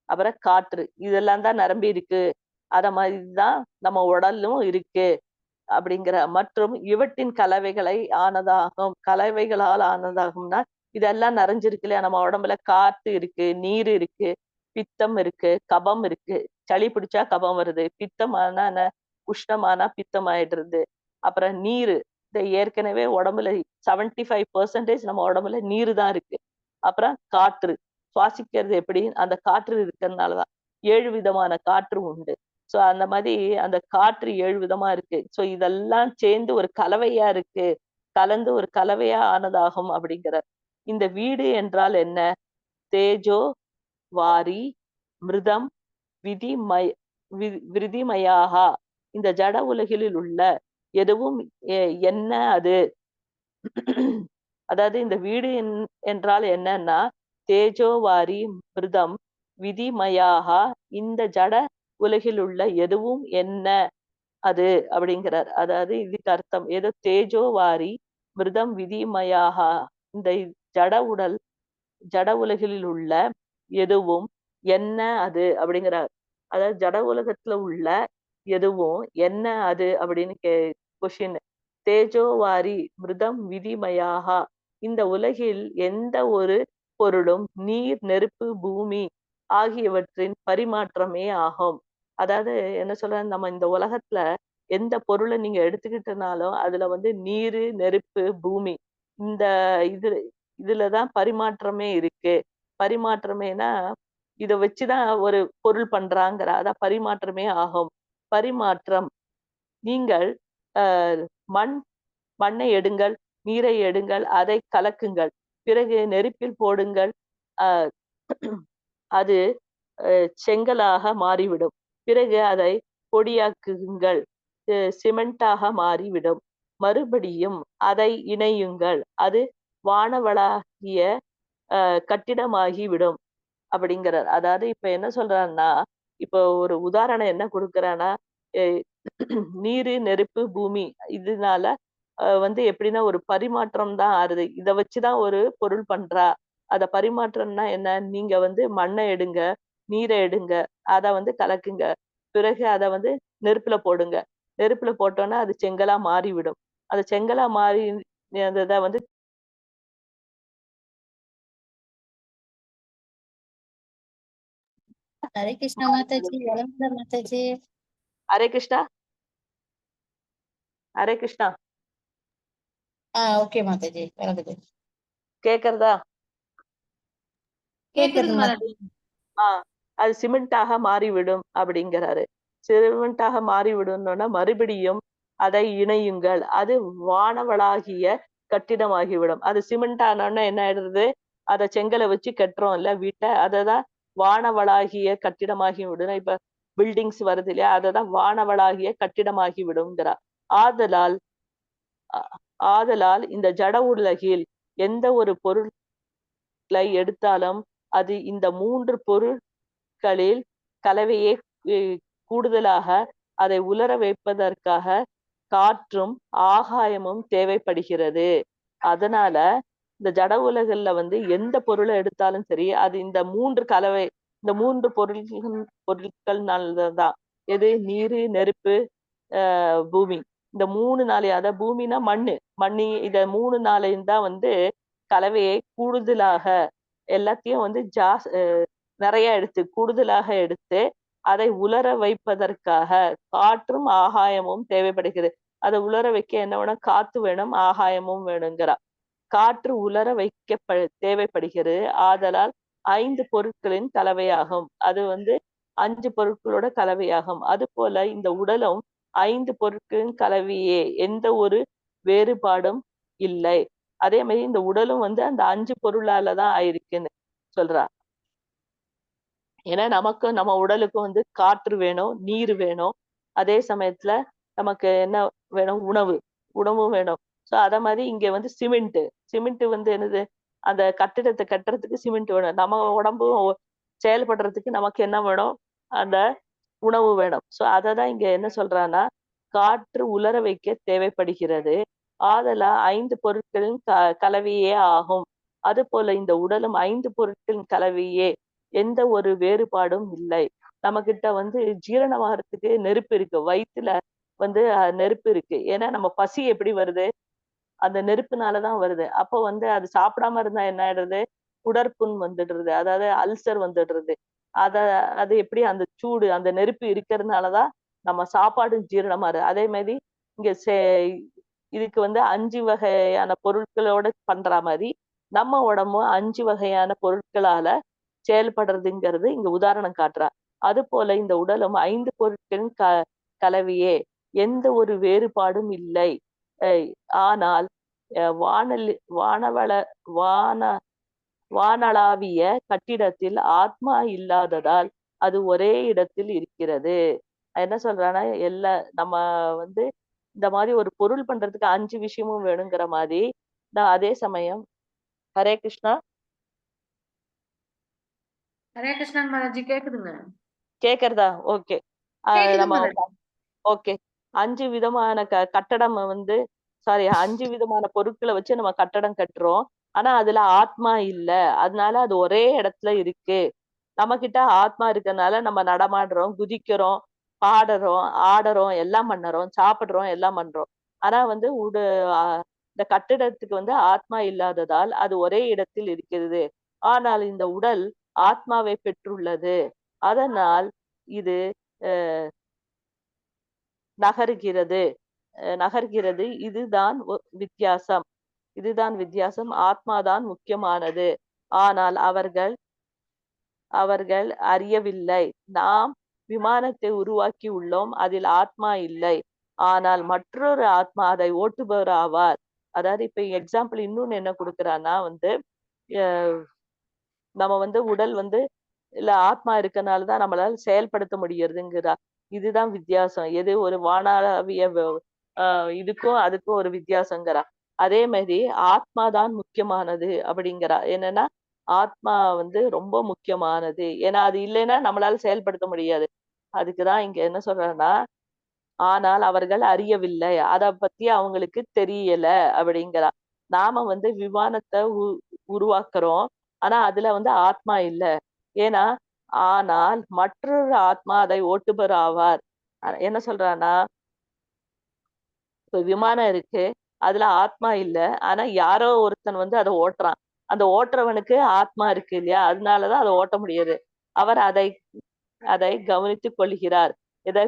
அப்புறம் காற்று இதெல்லாம் தான் நிரம்பி இருக்கு. அத மாதிரிதான் நம்ம உடலும் இருக்கு அப்படிங்கிற. மற்றும் இவற்றின் கலவைகளால் ஆனதாகும்னா இதெல்லாம் நிறைஞ்சிருக்கு இல்லையா நம்ம உடம்புல. காற்று இருக்கு, நீர் இருக்கு, பித்தம் இருக்கு, கபம் இருக்கு. சளி பிடிச்சா கபம் வருது, பித்தமானா உஷ்ணமானா பித்தம் ஆயிடுறது. அப்புறம் நீரு, இந்த ஏற்கனவே உடம்புல 75% நம்ம உடம்புல நீரு தான் இருக்கு. அப்புறம் காற்று, சுவாசிக்கிறது எப்படி அந்த காற்று இருக்கிறதுனாலதான் 7 விதமான காற்று உண்டு. சோ அந்த மாதிரி அந்த காற்று 7 விதமா இருக்கு. சோ இதெல்லாம் சேர்ந்து ஒரு கலவையா இருக்கு, கலந்து ஒரு கலவையா ஆனதாகும் அப்படிங்கிறார். இந்த வீடு என்றால் என்ன? தேஜோ வாரி மிருதம் விதிமய விருதிமயாகா. இந்த ஜட உலகில் உள்ள எதுவும் என்ன அது? அதாவது இந்த வீடு என்றால் என்னன்னா, தேஜோவாரி மிருதம் விதிமயாகா. இந்த ஜட உலகில் உள்ள எதுவும் என்ன அது அப்படிங்கிறார். அதாவது இதுக்கு அர்த்தம் ஏதோ தேஜோவாரி மிருதம் விதிமயாகா. இந்த ஜட உலகில் உள்ள எதுவும் என்ன அது அப்படிங்கிறார். அதாவது ஜட உலகத்துல உள்ள எதுவும் என்ன அது அப்படின்னு கொஷின். தேஜோவாரி மிருதம் விதிமயாகா. இந்த உலகில் எந்த ஒரு பொருளும் நீர், நெருப்பு, பூமி ஆகியவற்றின் பரிமாற்றமே ஆகும். அதாவது என்ன சொல்ற, நம்ம இந்த உலகத்துல எந்த பொருளை நீங்க எடுத்துக்கிட்டனாலும் அதுல வந்து நீரு, நெருப்பு, பூமி இந்த இதுலதான் பரிமாற்றமே இருக்கு. பரிமாற்றமேனா இத வச்சுதான் ஒரு பொருள் பண்றாங்கிற, அதான் பரிமாற்றமே ஆகும். பரிமாற்றம். நீங்கள் மண்ணை எடுங்கள், நீரை எடுங்கள், அதை கலக்குங்கள், பிறகு நெருப்பில் போடுங்கள், அஹ் அது செங்கலாக மாறிவிடும். பிறகு அதை பொடியாக்குங்கள், சிமெண்டாக மாறிவிடும். மறுபடியும் அதை இணையுங்கள், அது வானவளாகிய கட்டிடமாகிவிடும் அப்படிங்கிறார். அதாவது இப்ப என்ன சொல்றாருன்னா, இப்போ ஒரு உதாரணம் என்ன கொடுக்கறான்னா, நீரு, நெருப்பு, பூமி இதனால வந்து எப்படின்னா ஒரு பரிமாற்றம் தான் ஆறுது. இத வச்சுதான் ஒரு பொருள் பண்றா. அத பரிமாற்றம்னா என்ன? நீங்க வந்து மண்ணை எடுங்க, நீரை எடுங்க, அத வந்து கலக்குங்க, பிறகு அத வந்து நெருப்புல போடுங்க. நெருப்புல போட்டோம்னா அது செங்கலா மாறிவிடும். அது செங்கலா மாறி அந்த வந்து ஹரே கிருஷ்ணா மாதாஜி, வளர்ந்த மாதாஜி. ஹரே கிருஷ்ணா, ஹரே கிருஷ்ணா. ஓகே மாதாஜி, வளர்ந்தது கேக்குறதா? கேக்குது மாதாஜி. அது சிமெண்டாக மாறிவிடும் அப்படிங்கிறாரு. சிமெண்டாக மாறிவிடும்னா மறுபடியும் அதை இணையுங்கள், அது வானவளாகிய கட்டிடமாகிவிடும். அது சிமெண்ட் ஆனோன்னா என்ன ஆயிடுறது? அதை செங்கலை வச்சு கட்டுறோம் இல்ல வீட்டை, அததான் வானவளாகிய கட்டிடமாகி விடும். இப்ப பில்டிங்ஸ் வருது இல்லையா, அததான் வானவளாகிய கட்டிடமாகி விடுங்கிறார். ஆதலால் ஆதலால் இந்த ஜட உலகில் எந்த ஒரு பொருளை எடுத்தாலும் அது இந்த 3 பொருட்களில் கலவையே கூடுதலாக அதை உலர வைப்பதற்காக காற்றும் ஆகாயமும் தேவைப்படுகிறது. அதனால இந்த ஜட உலகில் வந்து எந்த பொருளை எடுத்தாலும் சரி, அது இந்த 3 கலவை, இந்த 3 பொருட்கள்னாலதான். எது? நீரு, நெருப்பு, பூமி. இந்த 3 நாளே, அதாவது பூமினா மண்ணு இத 3 நாளையும் தான் வந்து கலவையை கூடுதலாக எல்லாத்தையும் வந்து நிறைய எடுத்து கூடுதலாக எடுத்து அதை உலர வைப்பதற்காக காற்றும் ஆகாயமும் தேவைப்படுகிறது. அதை உலர வைக்க என்ன வேணும்? காத்து வேணும், ஆகாயமும் வேணுங்கிறா. காற்று உலர வைக்க தேவைப்படுகிறது. ஆதலால் 5 பொருட்களின் கலவையாகும். அது வந்து 5 பொருட்களோட கலவையாகும். அது போல இந்த உடலும் 5 பொருட்களின் கலவையே, எந்த ஒரு வேறுபாடும் இல்லை. அதே மாதிரி இந்த உடலும் வந்து அந்த 5 பொருளாலதான் ஆயிருக்குன்னு சொல்றா. ஏன்னா நமக்கு, நம்ம உடலுக்கும் வந்து காற்று வேணும், நீர் வேணும், அதே சமயத்துல நமக்கு என்ன வேணும்? உணவும் வேணும். சோ அத மாதிரி இங்க வந்து சிமெண்ட் வந்து என்னது? அந்த கட்டிடத்தை கட்டுறதுக்கு சிமெண்ட் வேணும். நம்ம உடம்பும் செயல்படுறதுக்கு நமக்கு என்ன வேணும்? அந்த உணவு வேணும். சோ அததான் இங்க என்ன சொல்றான்னா, காற்று உலர வைக்க தேவைப்படுகிறது. ஆதலால் 5 பொருட்களின் கலவையே ஆகும். அது போல இந்த உடலும் 5 பொருட்களின் கலவையே, எந்த ஒரு வேறுபாடும் இல்லை. நம்ம கிட்ட வந்து ஜீரணமாகறதுக்கு நெருப்பு இருக்கு, வயிற்றுல வந்து நெருப்பு இருக்கு. ஏன்னா நம்ம பசி எப்படி வருது? அந்த நெருப்புனாலதான் வருது. அப்போ வந்து அது சாப்பிடாம இருந்தா என்ன ஆயிடுறது? குடற்புண் வந்துடுறது, அதாவது அல்சர் வந்துடுறது. அது எப்படி? அந்த சூடு, அந்த நெருப்பு இருக்கிறதுனாலதான் நம்ம சாப்பாடு ஜீரணமாறு. அதே மாதிரி இங்க இதுக்கு வந்து 5 வகையான பொருட்களோட பண்ற மாதிரி நம்ம உடம்பும் 5 வகையான பொருட்களால செயல்படுறதுங்கிறது இங்க உதாரணம் காட்டுறா. அது போல இந்த உடலும் 5 பொருட்களின் கலவையே, எந்த ஒரு வேறுபாடும் இல்லை. ஆனால் வானவள வான வானளாவிய கட்டிடத்தில் ஆத்மா இல்லாததால் அது ஒரே இடத்தில் இருக்கிறது. என்ன சொல்றான்னா, நம்ம வந்து இந்த மாதிரி ஒரு பொருள் பண்றதுக்கு 5 விஷயமும் வேணுங்கிற மாதிரி, அதே சமயம் ஹரே கிருஷ்ணா. ஹரே கிருஷ்ணன் மாதாஜி, கேக்குதுங்க. கேக்குறதா? ஓகே. கேக்குது நம்ம மாதாஜி. ஓகே. 5 விதமான கட்டடம் வந்து சாரி 5 விதமான பொருட்களை வச்சு நம்ம கட்டடம் கட்டுறோம். ஆனா அதுல ஆத்மா இல்ல. அதனால அது ஒரே இடத்துல இருக்கு. நம்ம கிட்ட ஆத்மா இருக்கறனால நம்ம நடமாடுறோம், குதிக்கிறோம், பாடுறோம், ஆடுறோம், எல்லாம் பண்ணுறோம், சாப்பிடுறோம், எல்லாம் பண்றோம். ஆனா வந்து இந்த கட்டிடத்துக்கு வந்து ஆத்மா இல்லாததால் அது ஒரே இடத்தில் இருக்கிறது. ஆனால் இந்த உடல் ஆத்மாவை பெற்றுள்ளது. அதனால் இது அஹ் நகருகிறது. இதுதான் வித்தியாசம். இதுதான் வித்தியாசம். ஆத்மாதான் முக்கியமானது. ஆனால் அவர்கள் அறியவில்லை. நாம் விமானத்தை உருவாக்கி உள்ளோம், அதில் ஆத்மா இல்லை. ஆனால் மற்றொரு ஆத்மா அதை ஓட்டுபவர் ஆவார். அதாவது இப்ப எக்ஸாம்பிள் இன்னொன்னு என்ன கொடுக்குறான்னா வந்து நம்ம வந்து உடல் வந்து இல்ல ஆத்மா இருக்கனாலதான் நம்மளால செயல்படுத்த முடியறதுங்கிறா. இதுதான் வித்தியாசம். எது ஒரு வானாவிய இதுக்கும் அதுக்கும் ஒரு வித்தியாசங்கிறா. அதே மாதிரி ஆத்மா தான் முக்கியமானது அப்படிங்கிறா. என்னன்னா ஆத்மா வந்து ரொம்ப முக்கியமானது. ஏன்னா அது இல்லைன்னா நம்மளால செயல்படுத்த முடியாது. அதுக்குதான் இங்க என்ன சொல்றேன்னா, ஆனால் அவர்கள் அறியவில்லை, அத பத்தி அவங்களுக்கு தெரியல அப்படிங்கிறா. நாம வந்து விமானத்தை உருவாக்குறோம், ஆனா அதுல வந்து ஆத்மா இல்ல. ஏன்னா ஆனால் மற்றொரு ஆத்மா அதை ஓட்டுபவர் ஆவார். என்ன சொல்றான்னா, இப்ப விமானம் இருக்கு, அதுல ஆத்மா இல்ல. ஆனா யாரோ ஒருத்தன் வந்து அதை ஓட்டுறான். அந்த ஓட்டுறவனுக்கு ஆத்மா இருக்கு இல்லையா? அதனாலதான் அதை ஓட்ட முடியாது. அவர் அதை கவனித்துக் கொள்கிறார்.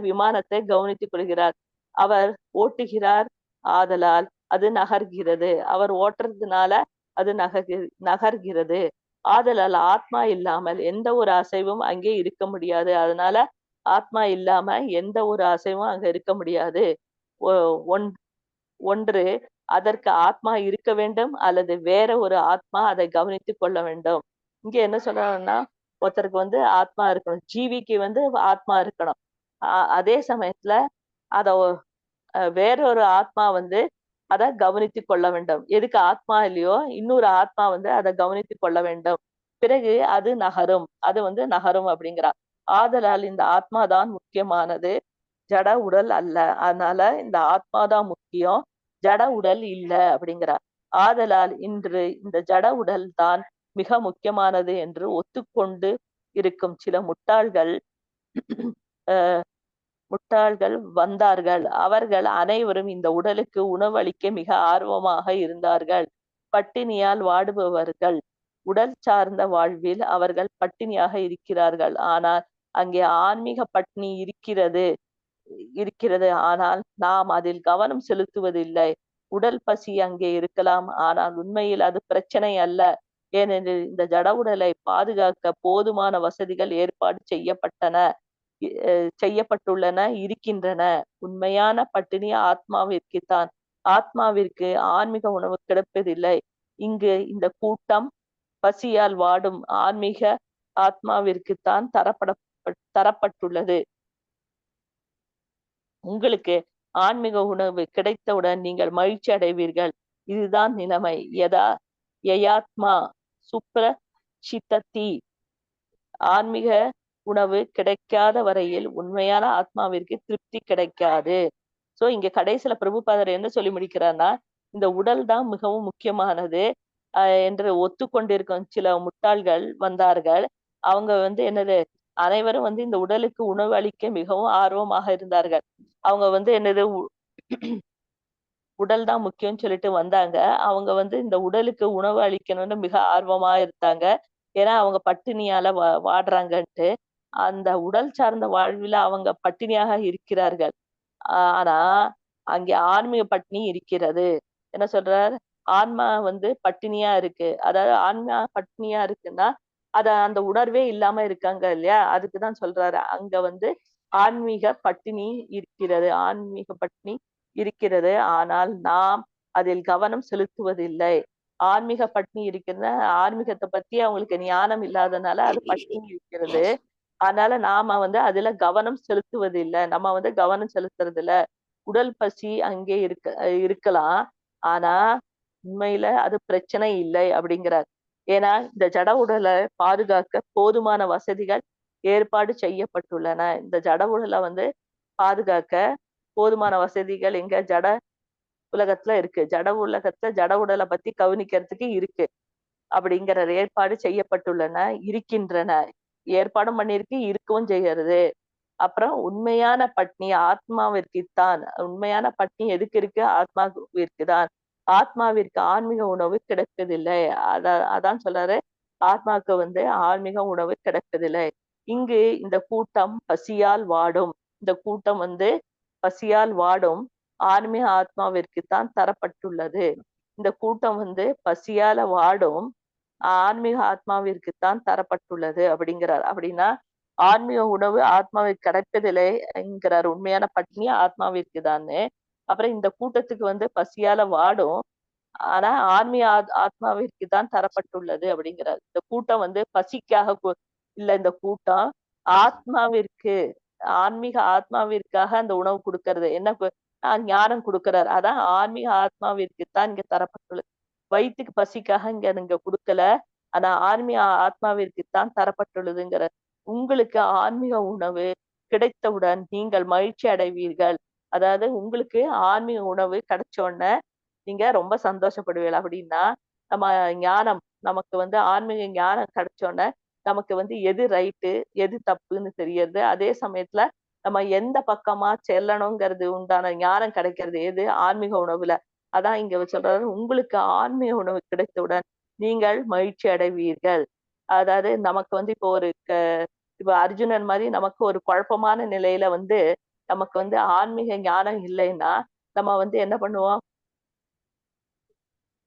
விமானத்தை கவனித்துக் கொள்கிறார். அவர் ஓட்டுகிறார், ஆதலால் அது நகர்கிறது. அவர் ஓட்டுறதுனால அது நகர்கிறது. ஆதலால் ஆத்மா இல்லாமல் எந்த ஒரு அசைவும் அங்கே இருக்க முடியாது. அதனால ஆத்மா இல்லாம எந்த ஒரு அசைவும் அங்க இருக்க முடியாது. ஒன்று அதற்கு ஆத்மா இருக்க வேண்டும், அல்லது வேற ஒரு ஆத்மா அதை கவனித்துக் கொள்ள வேண்டும். இங்க என்ன சொல்றாங்கன்னா, ஒருத்தருக்கு வந்து ஆத்மா இருக்கணும், ஜீவிக்கு வந்து ஆத்மா இருக்கணும். அதே சமயத்துல அத வேறொரு ஆத்மா வந்து அதை கவனித்துக் கொள்ள வேண்டும். எதுக்கு ஆத்மா இல்லையோ இன்னொரு ஆத்மா வந்து அதை கவனித்துக் கொள்ள வேண்டும். பிறகு அது நகரும். அது வந்து நகரும் அப்படிங்கிறா. ஆதலால் இந்த ஆத்மா தான் முக்கியமானது, ஜட உடல் அல்ல. அதனால இந்த ஆத்மாதான் முக்கியம், ஜட உடல் இல்ல அப்படிங்கிறா. ஆதலால் இன்று இந்த ஜட உடல் தான் மிக முக்கியமானது என்று ஒத்துக்கொண்டு இருக்கும் சில முட்டாள்கள் வந்தார்கள். அவர்கள் அனைவரும் இந்த உடலுக்கு உணவளிக்க மிக ஆர்வமாக இருந்தார்கள். பட்டினியால் வாடுபவர்கள். உடல் சார்ந்த வாழ்வில் அவர்கள் பட்டினியாக இருக்கிறார்கள். ஆனால் அங்கே ஆன்மீக பட்டினி இருக்கிறது. ஆனால் நாம் அதில் கவனம் செலுத்துவதில்லை. உடல் பசி அங்கே இருக்கலாம், ஆனால் உண்மையில் அது பிரச்சனை அல்ல. ஏனெனில் இந்த ஜட உடலை பாதுகாக்க போதுமான வசதிகள் ஏற்பாடு செய்யப்பட்டுள்ளன, இருக்கின்றன. உண்மையான பட்டினி ஆத்மாவிற்குத்தான். ஆத்மாவிற்கு ஆன்மீக உணவு கிடைப்பதில்லை. இங்கு இந்த கூட்டம் பசியால் வாடும் ஆன்மீக ஆத்மாவிற்குத்தான் தரப்பட்டுள்ளது. உங்களுக்கு ஆன்மீக உணவு கிடைத்தவுடன் நீங்கள் மகிழ்ச்சி அடைவீர்கள். இதுதான் நிலைமை. யயாத்மா சுப்ர சித்தத்தி. ஆன்மீக உணவு கிடைக்காத வரையில் உண்மையான ஆத்மாவிற்கு திருப்தி கிடைக்காது. சோ இங்க கடைசியில பிரபுபாதர் என்ன சொல்லி முடிக்கிறார்னா, இந்த உடல் தான் மிகவும் முக்கியமானது என்று ஒத்துக்கொண்டிருக்கும் சில முட்டாள்கள் வந்தார்கள். அவங்க வந்து என்னது, அனைவரும் வந்து இந்த உடலுக்கு உணவு அளிக்க மிகவும் ஆர்வமாக இருந்தார்கள். அவங்க வந்து என்னது, உடல் தான் முக்கியம்னு சொல்லிட்டு வந்தாங்க. அவங்க வந்து இந்த உடலுக்கு உணவு அளிக்கணும்னு மிக ஆர்வமா இருந்தாங்க. ஏன்னா அவங்க பட்டினியால வாடுறாங்கன்ட்டு. அந்த உடல் சார்ந்த வாழ்வில அவங்க பட்டினியாக இருக்கிறார்கள். ஆனா அங்கே ஆன்மீக பட்டினி இருக்கிறது. என்ன சொல்றார், ஆன்மா வந்து பட்டினியா இருக்கு. அதாவது ஆன்மா பட்டினியா இருக்குன்னா அந்த உணர்வே இல்லாம இருக்காங்க இல்லையா, அதுக்குதான் சொல்றாரு அங்க வந்து ஆன்மீக பட்டினி இருக்கிறது, ஆன்மீக பட்டினி இருக்கிறது, ஆனால் நாம் அதில் கவனம் செலுத்துவதில்லை. ஆன்மீக பட்டினி இருக்கிறது, ஆன்மீகத்தை பத்தி அவங்களுக்கு ஞானம் இல்லாதனால அது பட்டினி இருக்கிறது. அதனால நாம வந்து அதுல கவனம் செலுத்துவதில்லை, நம்ம வந்து கவனம் செலுத்துறது இல்ல. உடல் பசி அங்கே இருக்கலாம், ஆனா உண்மையில அது பிரச்சனை இல்லை அப்படிங்கிறார். ஏன்னா இந்த ஜட உடலை பாதுகாக்க போதுமான வசதிகள் ஏற்பாடு செய்யப்பட்டுள்ளன. இந்த ஜட உடலை வந்து பாதுகாக்க போதுமான வசதிகள் எங்க ஜட உலகத்துல இருக்கு. ஜட உலகத்துல ஜட உடலை பத்தி கவனிக்கிறதுக்கு இருக்கு அப்படிங்கிற ஏற்பாடு செய்யப்பட்டுள்ளன, இருக்கின்றன. ஏற்பாடும் பண்ணிருக்கு, இருக்கவும் செய்யறது. அப்புறம் உண்மையான பட்னி ஆத்மாவிற்குத்தான். உண்மையான பட்னி எதுக்கு இருக்கு? ஆத்மாவிற்கு தான். ஆத்மாவிற்கு ஆன்மீக உணவு கிடைப்பதில்லை. அதான் சொல்றாரு, ஆத்மாவுக்கு வந்து ஆன்மீக உணவு கிடைப்பதில்லை. இங்கு இந்த கூட்டம் பசியால் வாடும். இந்த கூட்டம் வந்து பசியால் வாடும் ஆன்மீக ஆத்மாவிற்குத்தான் தரப்பட்டுள்ளது. இந்த கூட்டம் வந்து பசியால வாடும் ஆன்மீக ஆத்மாவிற்குத்தான் தரப்பட்டுள்ளது அப்படிங்கிறார். அப்படின்னா ஆன்மீக உணவு ஆத்மாவிற்கு கிடைப்பதில்லை என்கிறார். உண்மையான பட்னி ஆத்மாவிற்கு தானே. அப்புறம் இந்த கூட்டத்துக்கு வந்து பசியால வாடும், ஆனா ஆன்மீக ஆத்மாவிற்கு தான் தரப்பட்டுள்ளது அப்படிங்கிறார். இந்த கூட்டம் வந்து பசிக்காக இல்ல, இந்த கூட்டம் ஆத்மாவிற்கு, ஆன்மீக ஆத்மாவிற்காக அந்த உணவு கொடுக்கறது. என்ன ஞானம் கொடுக்கிறார். அதான் ஆன்மீக ஆத்மாவிற்கு தான் இங்க தரப்பட்டுள்ளது. வயிற்றுக்கு பசிக்காக இங்க கொடுக்கல, ஆனா ஆன்மீக ஆத்மாவிற்கு தான் தரப்பட்டுள்ளதுங்கிற. உங்களுக்கு ஆன்மீக உணவு கிடைத்தவுடன் நீங்கள் மகிழ்ச்சி அடைவீர்கள். அதாவது உங்களுக்கு ஆன்மீக உணவு கிடைச்ச உடனே நீங்க ரொம்ப சந்தோஷப்படுவீங்க. அப்படின்னா நம்ம ஞானம், நமக்கு வந்து ஆன்மீக ஞானம் கிடைச்ச உடனே நமக்கு வந்து எது ரைட்டு எது தப்புன்னு தெரியறது. அதே சமயத்துல நம்ம எந்த பக்கமா செல்லணுங்கிறது உண்டான ஞானம் கிடைக்கிறது எது? ஆன்மீக உணவுல. அதான் இங்க சொல்றாரு, உங்களுக்கு ஆன்மீக உணவு கிடைத்தவுடன் நீங்கள் மகிழ்ச்சி அடைவீர்கள். அதாவது நமக்கு வந்து இப்போ அர்ஜுனன் மாதிரி நமக்கு ஒரு குழப்பமான நிலையில வந்து நமக்கு வந்து ஆன்மீக ஞானம் இல்லைன்னா நம்ம வந்து என்ன பண்ணுவோம்?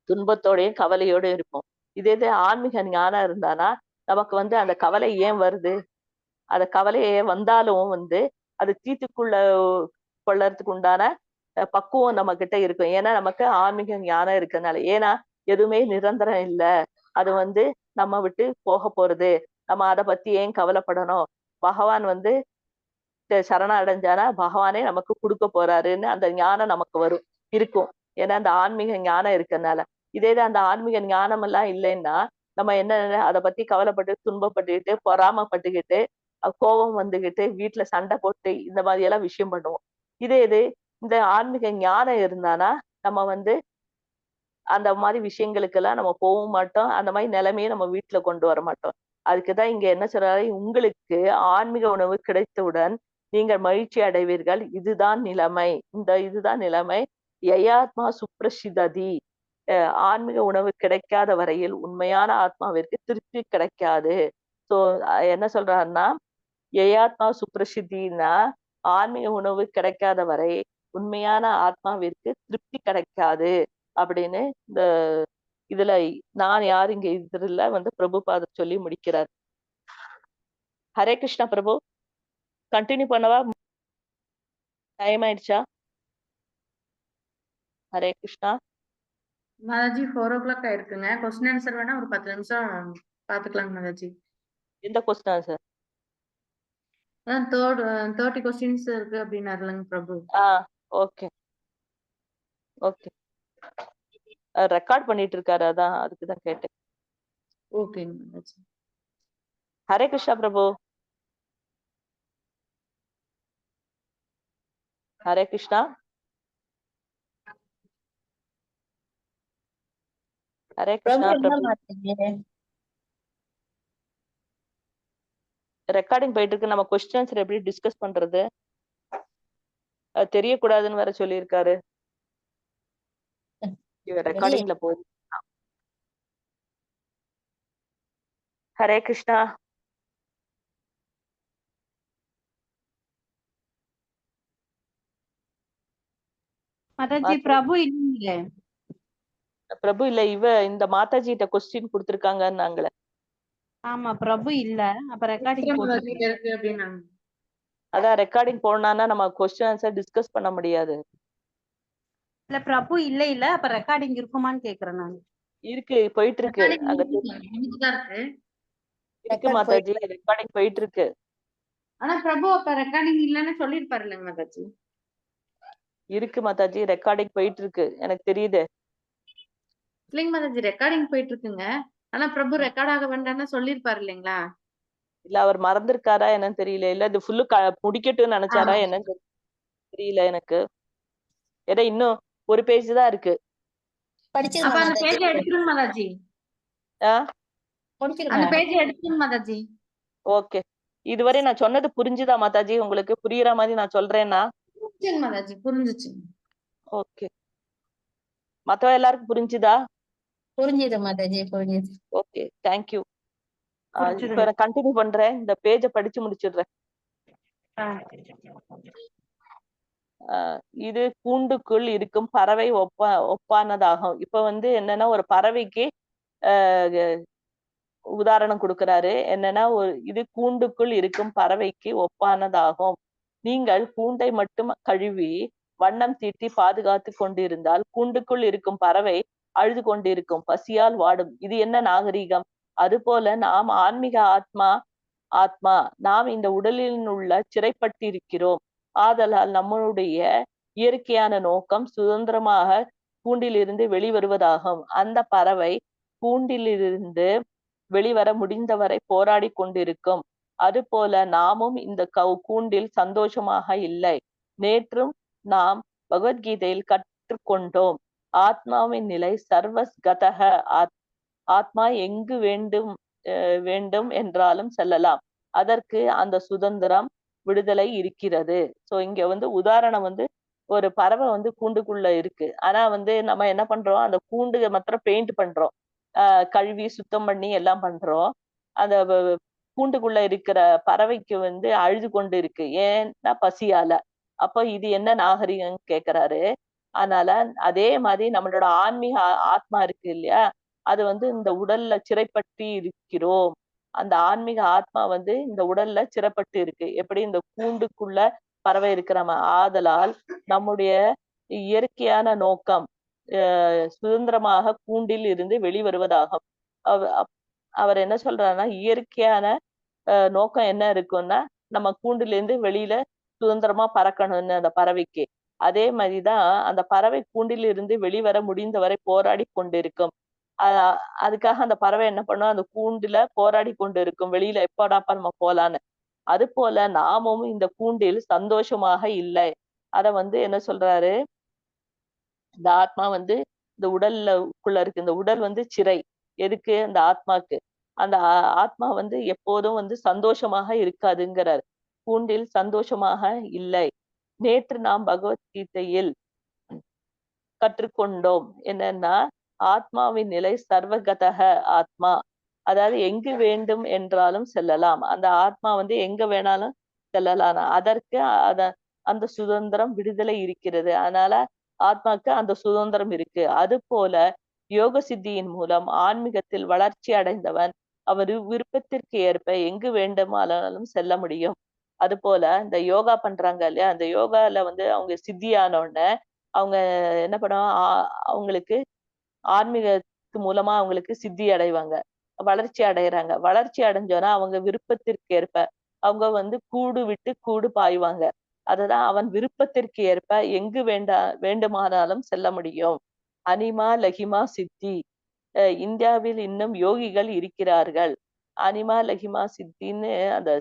துன்பத்தோடையும் கவலையோடயும் இருப்போம். இதே ஆன்மீக ஞானம் இருந்தானா நமக்கு வந்து அந்த கவலை ஏன் வருது, அந்த கவலையே வந்தாலும் வந்து அது தீர்த்துக்குள்ள கொள்ளறதுக்கு உண்டான பக்குவம் நம்ம கிட்ட இருக்கும். ஏன்னா நமக்கு ஆன்மீக ஞானம் இருக்கிறதுனால. ஏன்னா எதுவுமே நிரந்தரம் இல்லை, அது வந்து நம்ம விட்டு போக போறது. நம்ம அதை பத்தி ஏன் கவலைப்படணும்? பகவான் வந்து சரணம் அடைஞ்சானா பகவானே நமக்கு கொடுக்க போறாருன்னு அந்த ஞானம் நமக்கு இருக்கும். ஏன்னா அந்த ஆன்மீக ஞானம் இருக்கிறதுனால. இதே அந்த ஆன்மீக ஞானம் எல்லாம் இல்லைன்னா நம்ம என்ன அதை பத்தி கவலைப்பட்டு துன்பப்பட்டுக்கிட்டு பொறாமப்பட்டுக்கிட்டு கோபம் வந்துகிட்டு வீட்டுல சண்டை போட்டு இந்த மாதிரி எல்லாம் விஷயம் பண்ணுவோம். இது இந்த ஆன்மீக ஞானம் இருந்தானா நம்ம வந்து அந்த மாதிரி விஷயங்களுக்கெல்லாம் நம்ம போகவும் மாட்டோம், அந்த மாதிரி நிலைமையை நம்ம வீட்டுல கொண்டு வர மாட்டோம். அதுக்குதான் இங்க என்ன சொல்றாரு, உங்களுக்கு ஆன்மீக உணவு கிடைத்தவுடன் நீங்கள் மகிழ்ச்சி அடைவீர்கள். இதுதான் நிலைமை, இதுதான் நிலைமை. யயாத்மா சுப்ரசிததி. ஆன்மீக உணவு கிடைக்காத வரையில் உண்மையான ஆத்மாவிற்கு திருப்தி கிடைக்காது. சோ என்ன சொல்றாருன்னா, யயாத்மா சுப்ரசித்தின்னா ஆன்மீக உணவு கிடைக்காத வரை உண்மையான ஆத்மாவிற்கு திருப்தி கிடைக்காது அப்படின்னு இதுல நான் யார் இங்க இதுல வந்து பிரபுபாதர் சொல்லி முடிக்கிறார். ஹரே கிருஷ்ணா பிரபு, கண்டினியூ பண்ணவா? டைம் ஆயிடுச்சா? ஹரே கிருஷ்ணா. மாதாஜி 4 o'clock ஆயிருக்குங்க. கொஸ்டின் ஆன்சர் வேணா ஒரு 10 நிமிஷம் பாத்துக்கலாங்க மாதாஜி. எந்த கொஸ்டின் ஆன்சர்? 30 கொஸ்டின்ஸ் இருக்கு அப்படின்னாருலங்க பிரபு. Okay okay. ரெக்கார்ட் பண்ணிட்டு இருக்காரு, அதான் அதுக்குதான் கேட்டேன். ஓகேங்க மாதாஜி. ஹரே கிருஷ்ணா பிரபு. ஹரே கிருஷ்ணா. ஹரே கிருஷ்ணா பிரபு. ரெக்கார்டிங் போயிட்டு இருக்கு, நம்ம கொஸ்டின் ஆன்சர் எப்படி டிஸ்கஸ் பண்றது? தெரியக்கூடாதுன்னு வேற சொல்லியிருக்காரு. ரெக்கார்டிங்ல போகுது. ஹரே கிருஷ்ணா. மாதாஜி பிரபு இல்ல. பிரபு இல்ல, இந்த மாதாஜி கிட்ட கொஸ்டின் கொடுத்திருக்காங்கன்னாங்களே. ஆமா பிரபு இல்ல. அப்ப ரெக்கார்டிங் விக்ரம் போட்டு மாதாஜி இருக்கு அப்படின்னாங்க. அதான் ரெக்கார்டிங் போடணும்னா நம்ம கொஸ்டின் ஆன்சர் டிஸ்கஸ் பண்ண முடியாது. இல்ல பிரபு இல்ல அப்ப ரெக்கார்டிங் இருக்குமான்னு கேக்குறேன் நான். இருக்கு, போயிட்டு இருக்கு. ரெக்கார்டிங் அங்க முடிஞ்சுதான் இருக்கு. இருக்கு Record மாதாஜி, ரெக்கார்டிங் போயிட்டு இருக்கு. ஆனா பிரபு அப்ப ரெக்கார்டிங் இல்லன்னு சொல்லிருப்பாரு இல்லைங்க மாதாஜி? இருக்கு மாதாஜி, ரெக்கார்டிங் போயிட்டு இருக்கு, எனக்கு தெரியுது. இல்லைங்க மாதாஜி, ரெக்கார்டிங் போயிட்டு இருக்குங்க. ஆனா பிரபு ரெக்கார்ட் ஆக வேண்டாம்னு சொல்லிருப்பாரு இல்லைங்களா? இல்ல அவர் மறந்திருக்காரா என்னன்னு தெரியல, இல்ல இது ஃபுல்லு முடிக்கட்டும்னு நினைச்சாரா என்னன்னு தெரியல எனக்கு. ஏன்னா இன்னும் ஒரு பேஜ் தான் இருக்கு. அப்ப படிச்சிருங்க அந்த மாதாஜி. பேஜ் எடுத்துருங்க மாதாஜி. ஆஹ் முடிச்சிருங்க. அந்த பேஜ் எடுத்துருங்க மாதாஜி. ஓகே. இதுவரை நான் சொன்னது புரிஞ்சுதா மாதாஜி? உங்களுக்கு புரியுற மாதிரி நான் சொல்றேன்னா? புரிஞ்சுங்க மாதாஜி, புரிஞ்சுச்சு. ஓகே. மத்தவ எல்லாருக்கும் புரிஞ்சுதா? புரிஞ்சுது மாதாஜி, புரிஞ்சுது. Okay, thank you. இப்ப புடிச்சிருங்க. நான் கண்டினியூ பண்றேன், இந்த பேஜை படிச்சு முடிச்சிடுறேன். இது கூண்டுக்குள் இருக்கும் பறவை ஒப்பானதாகும். இப்ப வந்து என்னன்னா, ஒரு பறவைக்கு உதாரணம் கொடுக்கிறாரு. என்னன்னா, இது கூண்டுக்குள் இருக்கும் பறவைக்கு ஒப்பானதாகும். நீங்கள் கூண்டை மட்டும் கழுவி வண்ணம் தீட்டி பாதுகாத்து கொண்டிருந்தால் கூண்டுக்குள் இருக்கும் பறவை அழுது கொண்டிருக்கும், பசியால் வாடும். இது என்ன நாகரிகம்? அதுபோல நாம் ஆன்மீக ஆத்மா நாம் இந்த உடலில் உள்ள சிறைப்பட்டிருக்கிறோம். ஆதலால் நம்மளுடைய இயற்கையான நோக்கம் சுதந்திரமாக கூண்டிலிருந்து வெளிவருவதாகும். அந்த பறவை கூண்டிலிருந்து வெளிவர முடிந்தவரை போராடி கொண்டிருக்கும். அதுபோல நாமும் இந்த கூண்டில் சந்தோஷமாக இல்லை. நேற்றும் நாம் பகவத்கீதையில் கற்றுக்கொண்டோம், ஆத்மாவின் நிலை சர்வஸ்கதக. ஆத்மா எங்கு வேண்டும் என்றாலும் செல்லலாம். அதற்கு அந்த சுதந்திரம், விடுதலை இருக்கிறது. சோ இங்க வந்து உதாரணம் வந்து ஒரு பறவை வந்து கூண்டுக்குள்ள இருக்கு. ஆனா வந்து நம்ம என்ன பண்றோம், அந்த கூண்டு மாத்திரம் பெயிண்ட் பண்றோம், கழுவி சுத்தம் பண்ணி எல்லாம் பண்றோம். அந்த கூண்டுக்குள்ள இருக்கிற பறவைக்கு வந்து அழுது கொண்டு இருக்கு, ஏன்னா பசியால. அப்போ இது என்ன நாகரிகம் கேக்குறாரு. அதனால அதே மாதிரி நம்மளோட ஆன்மீக ஆத்மா இருக்கு இல்லையா, அது வந்து இந்த உடல்ல சிறைப்பட்டு இருக்கிறோம். அந்த ஆன்மீக ஆத்மா வந்து இந்த உடல்ல சிறைப்பட்டு இருக்கு. எப்படி இந்த கூண்டுக்குள்ள பறவை இருக்கிறாம. ஆதலால் நம்முடைய இயற்கையான நோக்கம் சுதந்திரமாக கூண்டில் இருந்து வெளிவருவதாகும். அவர் என்ன சொல்றாருன்னா, இயற்கையான நோக்கம் என்ன இருக்குன்னா, நம்ம கூண்டுல இருந்து வெளியில சுதந்திரமா பறக்கணும்னு அந்த பறவைக்கு. அதே மாதிரிதான் அந்த பறவை கூண்டில் இருந்து வெளிவர முடிந்தவரை போராடி கொண்டிருக்கும். அதுக்காக அந்த பறவை என்ன பண்ணும், அந்த கூண்டுல போராடி கொண்டு இருக்கும், வெளியில எப்படாப்பா நம்ம போலான்னு. அது போல நாமும் இந்த கூண்டில் சந்தோஷமாக இல்லை. அத வந்து என்ன சொல்றாரு, இந்த ஆத்மா வந்து இந்த உடல்ல இருக்கு. இந்த உடல் வந்து சிறை. எதுக்கு? அந்த ஆத்மாக்கு. அந்த ஆத்மா வந்து எப்போதும் வந்து சந்தோஷமாக இருக்காதுங்கிறார். கூண்டில் சந்தோஷமாக இல்லை. நேற்று நாம் பகவத்கீதையில் கற்றுக்கொண்டோம் என்னன்னா, ஆத்மாவின் நிலை சர்வகதக ஆத்மா. அதாவது எங்கு வேண்டும் என்றாலும் செல்லலாம். அந்த ஆத்மா வந்து எங்க வேணாலும் செல்லலாம். அதற்கு அந்த சுதந்திரம், விடுதலை இருக்கிறது. அதனால ஆத்மாக்கு அந்த சுதந்திரம் இருக்கு. அது போல யோக சித்தியின் மூலம் ஆன்மீகத்தில் வளர்ச்சி அடைந்தவன் அவர் விருப்பத்திற்கு ஏற்ப எங்கு வேண்டுமானாலும் செல்ல முடியும். அது போல இந்த யோகா பண்றாங்க இல்லையா, அந்த யோகால வந்து அவங்க சித்தியான உடனே அவங்க என்ன பண்ணுவாங்க, அவங்களுக்கு ஆன்மீகத்து மூலமா அவங்களுக்கு சித்தி அடைவாங்க, வளர்ச்சி அடைகிறாங்க. வளர்ச்சி அடைஞ்சோன்னா அவங்க விருப்பத்திற்கு ஏற்ப அவங்க வந்து கூடு விட்டு கூடு பாய்வாங்க. அதுதான் அவன் விருப்பத்திற்கு ஏற்ப எங்கு வேண்டுமானாலும் செல்ல முடியும். அனிமா லஹிமா சித்தி. இந்தியாவில் இன்னும் யோகிகள் இருக்கிறார்கள். அனிமா லஹிமா சித்தின்னு அந்த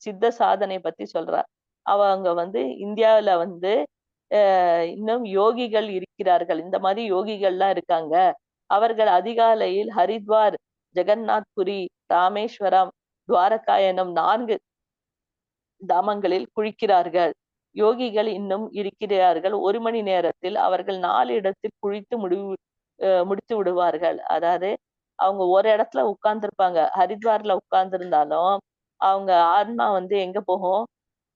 சித்த சாதனை பத்தி சொல்றார். அவங்க வந்து இந்தியாவில வந்து இன்னும் யோகிகள் இருக்கிறார்கள். இந்த மாதிரி யோகிகள்லாம் இருக்காங்க. அவர்கள் அதிகாலையில் ஹரித்வார், ஜெகநாத் புரி, ராமேஸ்வரம், துவாரகா எனும் 4 தாமங்களில் குளிக்கிறார்கள். யோகிகள் இன்னும் இருக்கிறார்கள். 1 மணி நேரத்தில் அவர்கள் 4 இடத்தில் குளித்து முடித்து விடுவார்கள். அதாவது அவங்க ஒரு இடத்துல உட்கார்ந்துருப்பாங்க. ஹரித்வார்ல உட்கார்ந்து இருந்தாலும் அவங்க ஆன்மா வந்து எங்க போகும்,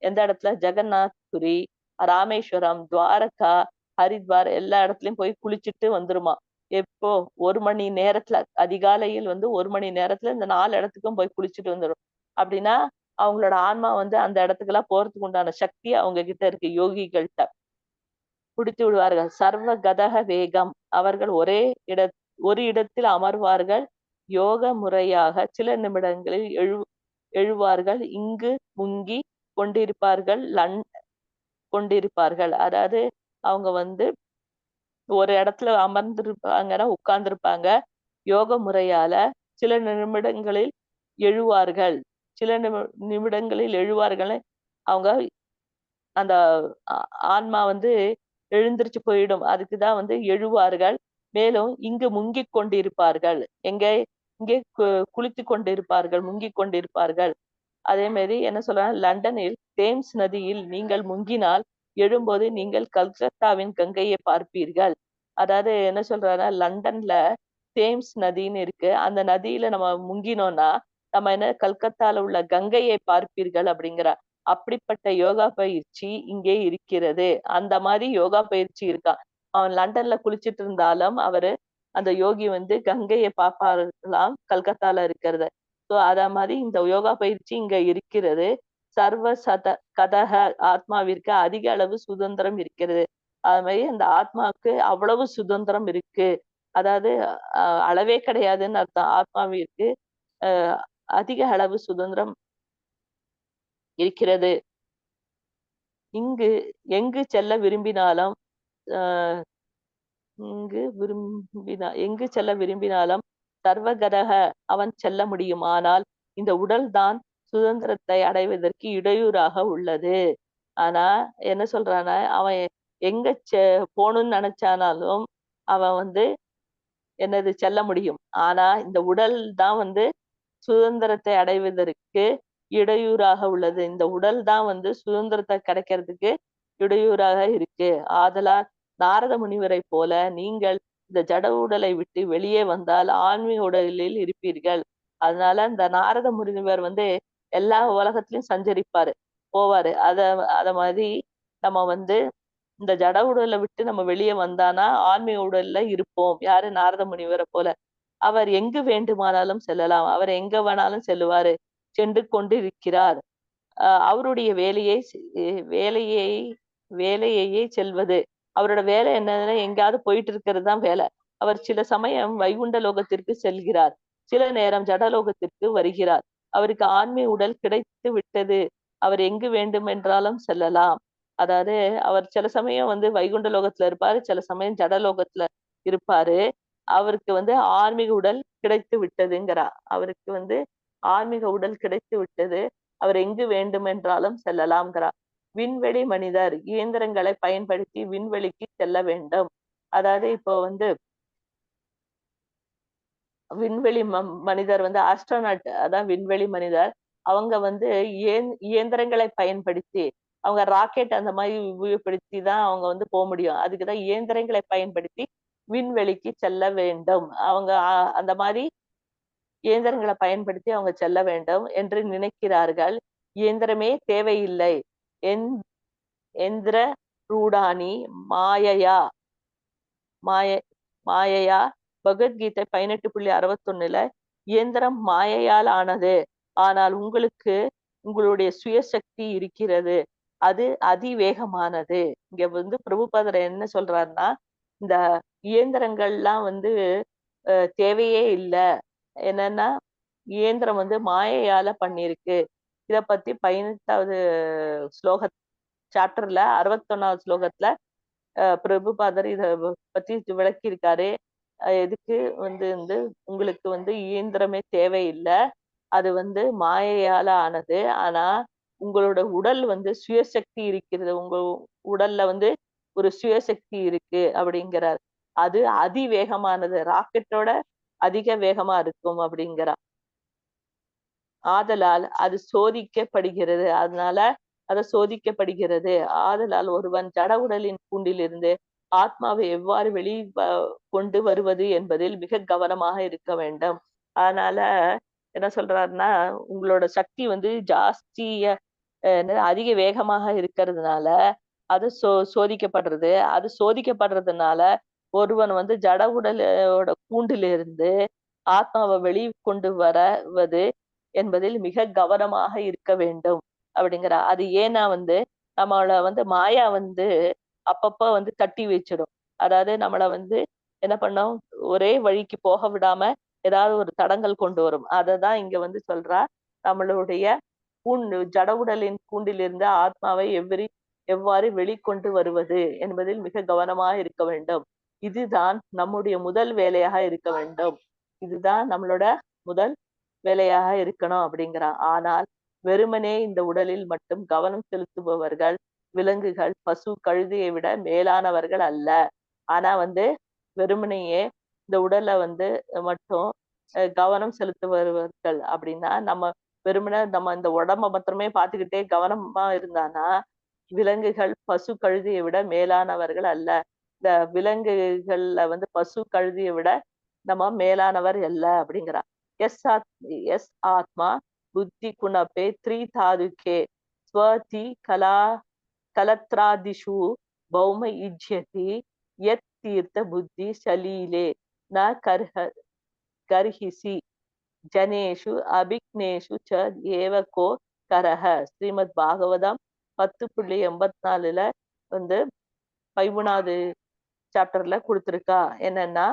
எந்த இடத்துல? ஜெகநாத் புரி, ராமேஸ்வரம், துவாரகா, ஹரித்வார் எல்லா இடத்துலயும் போய் குளிச்சுட்டு வந்துருமா. எப்போ 1 மணி நேரத்துல அதிகாலையில் வந்து 1 மணி நேரத்துல இந்த 4 இடத்துக்கும் போய் குளிச்சுட்டு வந்துடும். அப்படின்னா அவங்களோட ஆன்மா வந்து அந்த இடத்துக்கு எல்லாம் போறதுக்கு உண்டான சக்தி அவங்க கிட்ட இருக்கு, யோகிகள்கிட்ட. பிடித்து விடுவார்கள். சர்வ கதக வேகம், அவர்கள் ஒரு இடத்தில் அமர்வார்கள். யோக முறையாக சில நிமிடங்களில் எழுவார்கள். இங்கு முங்கி கொண்டிருப்பார்கள் கொண்டிருப்பார்கள். அதாவது அவங்க வந்து ஒரு இடத்துல அமர்ந்திருப்பாங்கன்னா உட்கார்ந்திருப்பாங்க. யோக முறையால சில நிமிடங்களில் எழுவார்கள். சில நிமிடங்களில் எழுவார்கள். அவங்க அந்த ஆன்மா வந்து எழுந்திருச்சு போயிடும். அதுக்குதான் வந்து எழுவார்கள். மேலும் இங்கு முங்கிக் கொண்டிருப்பார்கள். இங்கே குளித்துக் கொண்டிருப்பார்கள், முங்கிக் கொண்டிருப்பார்கள். அதே மாதிரி என்ன சொல்றாங்க, லண்டனில் தேம்ஸ் நதியில் நீங்கள் முங்கினால் எழும்போது நீங்கள் கல்கத்தாவின் கங்கையை பார்ப்பீர்கள். அதாவது என்ன சொல்றாங்கன்னா, லண்டன்ல தேம்ஸ் நதின்னு இருக்கு. அந்த நதியில நம்ம முங்கினோம்னா நம்ம என்ன கல்கத்தால உள்ள கங்கையை பார்ப்பீர்கள் அப்படிங்கிற அப்படிப்பட்ட யோகா பயிற்சி இங்கே இருக்கிறது. அந்த மாதிரி யோகா பயிற்சி இருக்கா. அவன் லண்டன்ல குளிச்சிட்டு இருந்தாலும் அவரு அந்த யோகி வந்து கங்கையை பார்ப்பார்களாம் கல்கத்தால இருக்கிறத. சோ அத மாதிரி இந்த யோகா பயிற்சி இங்க இருக்கிறது. சர்வ கதக ஆத்மாவிற்கு அதிக அளவு சுதந்திரம் இருக்கிறது. அது மாதிரி அந்த ஆத்மாவுக்கு அவ்வளவு சுதந்திரம் இருக்கு. அதாவது அளவே கிடையாதுன்னு அர்த்தம். ஆத்மாவிற்கு அதிக அளவு சுதந்திரம் இருக்கிறது. எங்கு செல்ல விரும்பினாலும் எங்கு செல்ல விரும்பினாலும் சர்வகதக அவன் செல்ல முடியும். ஆனால் இந்த உடல் தான் சுதந்திரத்தை அடைவதற்கு இடையூறாக உள்ளது. ஆனா என்ன சொல்றானா, அவன் எங்க போகணும்னு நினைச்சானாலும் அவன் வந்து என்னது செல்ல முடியும். ஆனா இந்த உடல் தான் வந்து சுதந்திரத்தை அடைவதற்கு இடையூறாக உள்ளது. இந்த உடல் தான் வந்து சுதந்திரத்தை கிடைக்கிறதுக்கு இடையூறாக இருக்கு. ஆதலால் நாரத முனிவரை போல நீங்கள் இந்த ஜட உடலை விட்டு வெளியே வந்தால் ஆன்மீக உடலில் இருப்பீர்கள். அதனால இந்த நாரத முனிவர் வந்து எல்லா உலகத்திலையும் சஞ்சரிப்பாரு, போவாரு. அத மாதிரி நம்ம வந்து இந்த ஜட உடலை விட்டு நம்ம வெளியே வந்தானா ஆன்மீக உடல்ல இருப்போம். யாரு? நாரத முனிவரை போல. அவர் எங்கு வேண்டுமானாலும் செல்லலாம். அவர் எங்க வேணாலும் செல்லுவாரு, சென்று கொண்டு இருக்கிறார். அவருடைய வேலையையே செல்வது. அவரோட வேலை என்னதுன்னா எங்கேயாவது போயிட்டு இருக்கிறது தான் வேலை. அவர் சில சமயம் வைகுண்ட லோகத்திற்கு செல்கிறார், சில நேரம் ஜடலோகத்திற்கு வருகிறார். அவருக்கு ஆன்மீக உடல் கிடைத்து விட்டது. அவர் எங்கு வேண்டுமென்றாலும் செல்லலாம். அதாவது அவர் சில சமயம் வந்து வைகுண்ட லோகத்துல இருப்பாரு, சில சமயம் ஜடலோகத்துல இருப்பாரு. அவருக்கு வந்து ஆன்மீக உடல் கிடைத்து விட்டதுங்கிறார். அவருக்கு வந்து ஆன்மீக உடல் கிடைத்து விட்டது. அவர் எங்கு வேண்டுமென்றாலும் செல்லலாம்ங்கிறார். விண்வெளி மனிதர் இயந்திரங்களை பயன்படுத்தி விண்வெளிக்கு செல்ல வேண்டும். அதாவது இப்போ வந்து விண்வெளி மனிதர் வந்து ஆஸ்ட்ரோநாட், அதான் விண்வெளி மனிதர். அவங்க வந்து இயந்திரங்களை பயன்படுத்தி அவங்க ராக்கெட் அந்த மாதிரி உபயோகப்படுத்தி தான் அவங்க வந்து போக முடியும். அதுக்குதான் இயந்திரங்களை பயன்படுத்தி விண்வெளிக்கு செல்ல வேண்டும். அவங்க அந்த மாதிரி இயந்திரங்களை பயன்படுத்தி அவங்க செல்ல வேண்டும் என்று நினைக்கிறார்கள். இயந்திரமே தேவையில்லை. எந்திர ரூடானி மாயையா மாயையா பகவத்கீதை 18.61 இயந்திரம் மாயையால் ஆனது. ஆனால் உங்களுக்கு உங்களுடைய சுயசக்தி இருக்கிறது, அது அதிவேகமானது. இங்க வந்து பிரபுபாதர் என்ன சொல்றாருன்னா, இந்த இயந்திரங்கள்லாம் வந்து தேவையே இல்லை. என்னன்னா இயந்திரம் வந்து மாயையால பண்ணிருக்கு. இத பத்தி 18வது ஸ்லோக சாப்டர்ல 61வது ஸ்லோகத்துல பிரபுபாதர் இத பத்தி விளக்கியிருக்காரு. எதுக்கு வந்து உங்களுக்கு வந்து இயந்திரமே தேவையில்லை, அது வந்து மாயையால ஆனது. ஆனா உங்களோட உடல் வந்து சுயசக்தி இருக்கிறது, உங்க உடல்ல வந்து ஒரு சுயசக்தி இருக்கு அப்படிங்கிறார். அது அதிவேகமானது, ராக்கெட்டோட அதிக வேகமா இருக்கும் அப்படிங்கிறார். ஆதலால் அது சோதிக்கப்படுகிறது. அதனால அது சோதிக்கப்படுகிறது. ஆதலால் ஒருவன் ஜட உடலின் கூண்டிலிருந்து ஆத்மாவை எவ்வாறு கொண்டு வருவது என்பதில் மிக கவனமாக இருக்க வேண்டும். அதனால என்ன சொல்றாருன்னா, உங்களோட சக்தி வந்து ஜாஸ்திய அதிக வேகமாக இருக்கிறதுனால அது சோதிக்கப்படுறது. அது சோதிக்கப்படுறதுனால ஒருவன் வந்து ஜட உடலோட கூண்டிலிருந்து ஆத்மாவை வெளிக்கொண்டு வருவது என்பதில் மிக கவனமாக இருக்க வேண்டும் அப்படிங்கிற. அது ஏன்னா வந்து நம்மள வந்து மாயா வந்து அப்பப்ப வந்து தட்டி வச்சிடும். அதாவது நம்மள வந்து என்ன பண்ணோம், ஒரே வழிக்கு போக விடாம ஏதாவது ஒரு தடங்கள் கொண்டு வரும். அததான் இங்க வந்து சொல்றா, நம்மளுடைய ஜட உடலின் கூண்டிலிருந்து ஆத்மாவை எவ்வாறு வெளிக்கொண்டு வருவது என்பதில் மிக கவனமாக இருக்க வேண்டும். இதுதான் நம்முடைய முதல் வேலையாக இருக்க வேண்டும். இதுதான் நம்மளோட முதல் வேலையாக இருக்கணும் அப்படிங்கிறான். ஆனால் வெறுமனே இந்த உடலில் மட்டும் கவனம் செலுத்துபவர்கள் விலங்குகள், பசு, கழுதையை விட மேலானவர்கள் அல்ல. ஆனா வந்து வெறுமனையே இந்த உடலை வந்து மட்டும் கவனம் செலுத்துபவர்கள் அப்படின்னா, நம்ம வெறுமனே நம்ம இந்த உடம்ப மாத்திரமே பார்த்துக்கிட்டே கவனமா இருந்தானா விலங்குகள், பசு, கழுதையை விட மேலானவர்கள் அல்ல. இந்த விலங்குகள்ல வந்து பசு, கழுதியை விட நம்ம மேலானவர் அல்ல அப்படிங்கிறா. எஸ் ஆத்மா புத்தி குணப்பே த்ரிதாதுகே ஸ்வதி கலத்ராதிஷு பௌம இஜ்யதி யத் தீர்த்த புத்தி சலீலே ந கர்ஹிசி ஜனேஷு அபிக்னேஷு ச ஏவகோ கரஹ. ஸ்ரீமத் பாகவதம் 10.84 வந்து 15வது சாப்டர்ல கொடுத்திருக்கா. என்னன்னா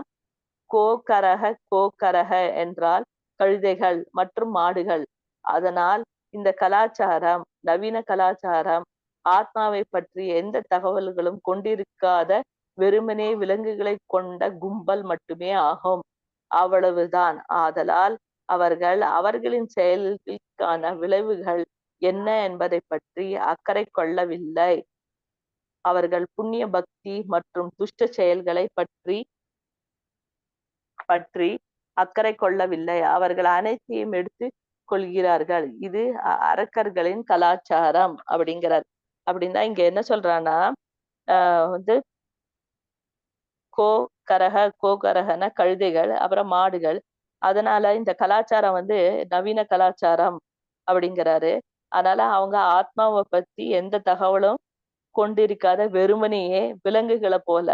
கோகரக என்றால் கழுதைகள் மற்றும் மாடுகள். அதனால் இந்த கலாச்சாரம், நவீன கலாச்சாரம் ஆத்மாவை பற்றி எந்த தகவல்களும் கொண்டிருக்காத வெறுமனே விலங்குகளை கொண்ட கும்பல் மட்டுமே ஆகும். அவ்வளவுதான். ஆதலால் அவர்களின் செயல்களுக்கான விளைவுகள் என்ன என்பதை பற்றி அக்கறை கொள்ளவில்லை. அவர்கள் புண்ணிய பக்தி மற்றும் துஷ்ட செயல்களை பற்றி அக்கறை கொள்ளவில்லை. அவர்கள் அனைத்தையும் எடுத்து கொள்கிறார்கள். இது அரக்கர்களின் கலாச்சாரம் அப்படிங்கிறார். அப்படின்னா இங்க என்ன சொல்றான்னா வந்து கோகரகன கழுதைகள், அப்புறம் மாடுகள். அதனால இந்த கலாச்சாரம் வந்து நவீன கலாச்சாரம் அப்படிங்கிறாரு. அதனால அவங்க ஆத்மாவை பத்தி எந்த தகவலும் கொண்டிருக்காத வெறுமனையே விலங்குகளை போல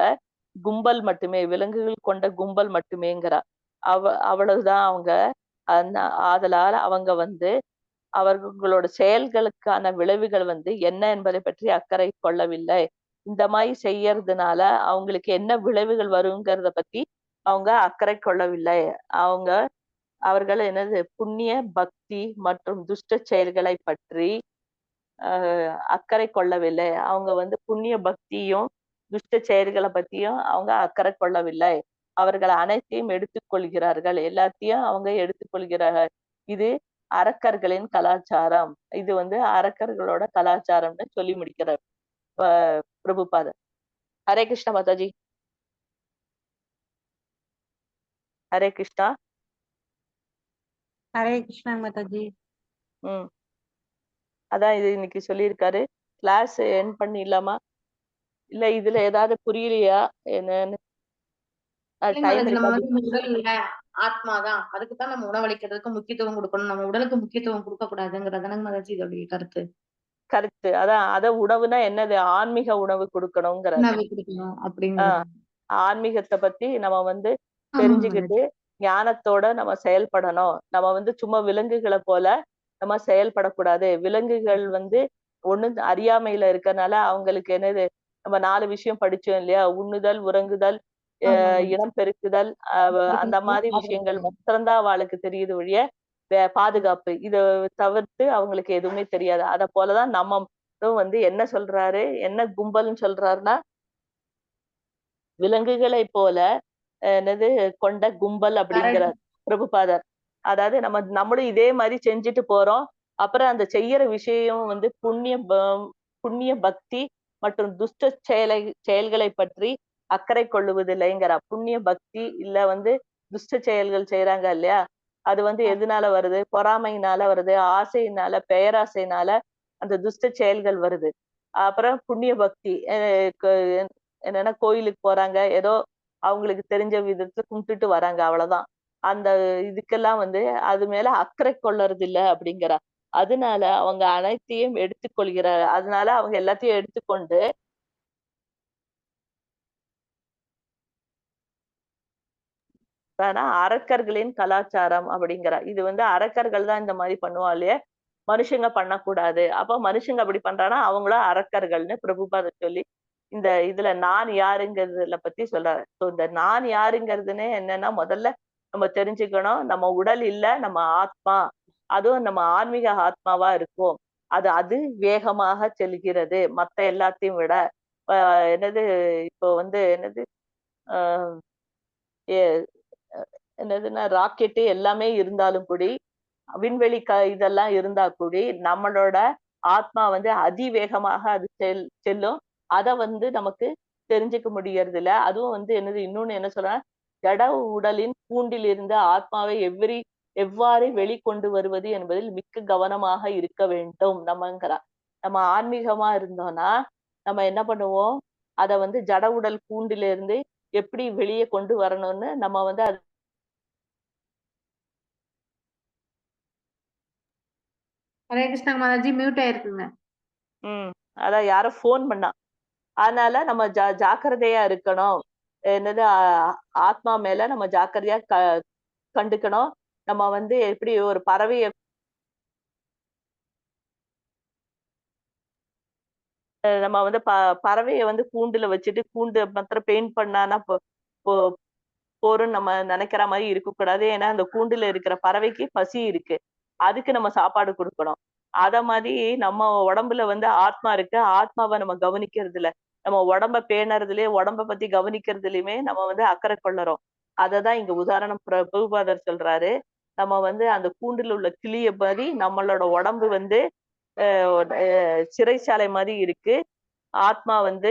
கும்பல் மட்டுமே, விலங்குகள் கொண்ட கும்பல் மட்டுமேங்கிறா. அவ்வளவுதான் அவங்க. ஆதலால் அவங்க வந்து அவர்களோட செயல்களுக்கான விளைவுகள் வந்து என்ன என்பதை பற்றி அக்கறை கொள்ளவில்லை. இந்த மாதிரி செய்யறதுனால அவங்களுக்கு என்ன விளைவுகள் வருங்கிறத பத்தி அவங்க அக்கறை கொள்ளவில்லை. அவர்கள் என்னது புண்ணிய பக்தி மற்றும் துஷ்ட செயல்களை பற்றி அக்கறை கொள்ளவில்லை. அவங்க வந்து புண்ணிய பக்தியும் துஷ்ட செயல்களை பத்தியும் அவங்க அக்கறை கொள்ளவில்லை. அவர்கள் அனைத்தையும் எடுத்துக்கொள்கிறார்கள், எல்லாத்தையும் அவங்க எடுத்துக்கொள்கிறார்கள். இது அரக்கர்களின் கலாச்சாரம். இது வந்து அரக்கர்களோட கலாச்சாரம்னு சொல்லி முடிக்கிறார் பிரபுபாதர். ஹரே கிருஷ்ணா மாதாஜி. ஹரே கிருஷ்ணா. ஹரே கிருஷ்ணா மாதாஜி. அதான் இது இன்னைக்கு சொல்லியிருக்காரு. கிளாஸ் எண்ட் பண்ணிடலாமா? இல்ல இதுல ஏதாவது புரியலையா என்னன்னு? ஆத்மாதான், அதுக்குதான் நம்ம உணவளிக்கிறதுக்கு முக்கியத்துவம் கொடுக்கணும். நம்ம உடலுக்கு முக்கியத்துவம் கொடுக்க கூடாதுங்கிறதான மாதாஜி இதோடைய கருத்து. கருத்து அதான் உணவுனா என்னது? ஆன்மீக உணவு கொடுக்கணுங்கிற ஆன்மீகத்தை பத்தி நம்ம வந்து தெரிஞ்சுக்கிட்டு ஞானத்தோட நம்ம செயல்படணும். நம்ம வந்து சும்மா விலங்குகளை போல நம்ம செயல்படக்கூடாது. விலங்குகள் வந்து ஒண்ணு அறியாமையில இருக்கறனால அவங்களுக்கு என்னது, நம்ம 4 விஷயம் படிச்சோம் இல்லையா? உண்ணுதல், உறங்குதல், இனம் பெருக்குதல், அந்த மாதிரி விஷயங்கள் மாத்திரம்தான் அவளுக்கு தெரியுது ஒழிய பாதுகாப்பு இத தவிர்த்து அவங்களுக்கு எதுவுமே தெரியாது. அத போலதான் நம்ம வந்து என்ன சொல்றாரு, என்ன கும்பல்னு சொல்றாருன்னா விலங்குகளை போல என்னது கொண்ட கும்பல் அப்படிங்கிறார் பிரபுபாதர். அதாவது நம்மளும் இதே மாதிரி செஞ்சுட்டு போறோம். அப்புறம் அந்த செய்யற விஷயம் வந்து புண்ணிய பக்தி மற்றும் துஷ்ட செயல்களை பற்றி அக்கறை கொள்ளுவதில்லைங்கிற. புண்ணிய பக்தி இல்ல வந்து துஷ்ட செயல்கள் செய்யறாங்க இல்லையா? அது வந்து எதனால வருது? பொறாமையினால வருது, ஆசையினால, பெயராசையினால அந்த துஷ்ட செயல்கள் வருது. அப்புறம் புண்ணிய பக்தி என்னன்னா கோயிலுக்கு போறாங்க, ஏதோ அவங்களுக்கு தெரிஞ்ச விதத்துல கும்பிட்டுட்டு வராங்க, அவ்வளவுதான். அந்த இதுக்கெல்லாம் வந்து அது மேல அக்கறை கொள்ளறது இல்ல அப்படிங்கிற. அதனால அவங்க அனைத்தையும் எடுத்துக்கொள்கிறார். அதனால அவங்க எல்லாத்தையும் எடுத்துக்கொண்டு ஆனா அரக்கர்களின் கலாச்சாரம் அப்படிங்கிற இது வந்து அரக்கர்கள் தான் இந்த மாதிரி பண்ணுவாளே, மனுஷங்க பண்ணக்கூடாது. அப்ப மனுஷங்க அப்படி பண்றானா அவங்களும் அரக்கர்கள்னு பிரபுபாதர் சொல்லி இந்த இதுல நான் யாருங்கிறதுல பத்தி சொல்றாரு. So, இந்த நான் யாருங்கிறதுன்னு என்னன்னா முதல்ல நம்ம தெரிஞ்சுக்கணும். நம்ம உடல் இல்ல, நம்ம ஆத்மா. அதுவும் நம்ம ஆன்மீக ஆத்மாவா இருக்கும். அது வேகமாக செல்கிறது மத்த எல்லாத்தையும் விட. என்னது இப்போ வந்து என்னது ஆஹ் ஏ- என்னதுன்னா ராக்கெட்டு எல்லாமே இருந்தாலும் கூடி விண்வெளி இதெல்லாம் இருந்தா கூடி நம்மளோட ஆத்மா வந்து அதிவேகமாக அது செல்லும். அத வந்து நமக்கு தெரிஞ்சுக்க முடியறது இல்ல. அதுவும் வந்து என்னது இன்னொன்னு என்ன சொல்றேன்னா ஜட உடலின் கூண்டில் இருந்து ஆத்மாவை எவ்வாறு வெளிக்கொண்டு வருவது என்பதில் மிக்க கவனமாக இருக்க வேண்டும் நம்மங்கிறா. நம்ம ஆன்மீகமா இருந்தோம்னா நம்ம என்ன பண்ணுவோம், அத வந்து ஜட உடல் கூண்டில இருந்து எப்படி வெளியே கொண்டு வரணும்னு நம்ம வந்து ஹரே கிருஷ்ணா மாதாஜி, மியூட் ஆயிருக்குங்க. அதான் யாரோ போன் பண்ணா. அதனால நம்ம ஜாக்கிரதையா இருக்கணும். என்னது ஆத்மா மேல நம்ம ஜாக்கிரதையா கண்டுக்கணும். நம்ம வந்து எப்படி ஒரு பறவைய நம்ம வந்து பறவைய வந்து கூண்டுல வச்சுட்டு கூண்டு மாத்திரம் பெயிண்ட் பண்ணானா போறோம்னு நம்ம நினைக்கிற மாதிரி இருக்கக்கூடாது. ஏன்னா அந்த கூண்டுல இருக்கிற பறவைக்கு பசி இருக்கு, அதுக்கு நம்ம சாப்பாடு கொடுக்கணும். அத மாதிரி நம்ம உடம்புல வந்து ஆத்மா இருக்கு, ஆத்மாவை நம்ம கவனிக்கிறது இல்ல. நம்ம உடம்ப பேணறதுலயே உடம்ப பத்தி கவனிக்கிறதுலயுமே நம்ம வந்து அக்கறை கொள்ளறோம். அததான் இங்க உதாரணம் பிரபுபாதர் சொல்றாரு. நம்ம வந்து அந்த கூண்டுல உள்ள கிளிய மாதிரி நம்மளோட உடம்பு வந்து சிறைச்சாலை மாதிரி இருக்கு, ஆத்மா வந்து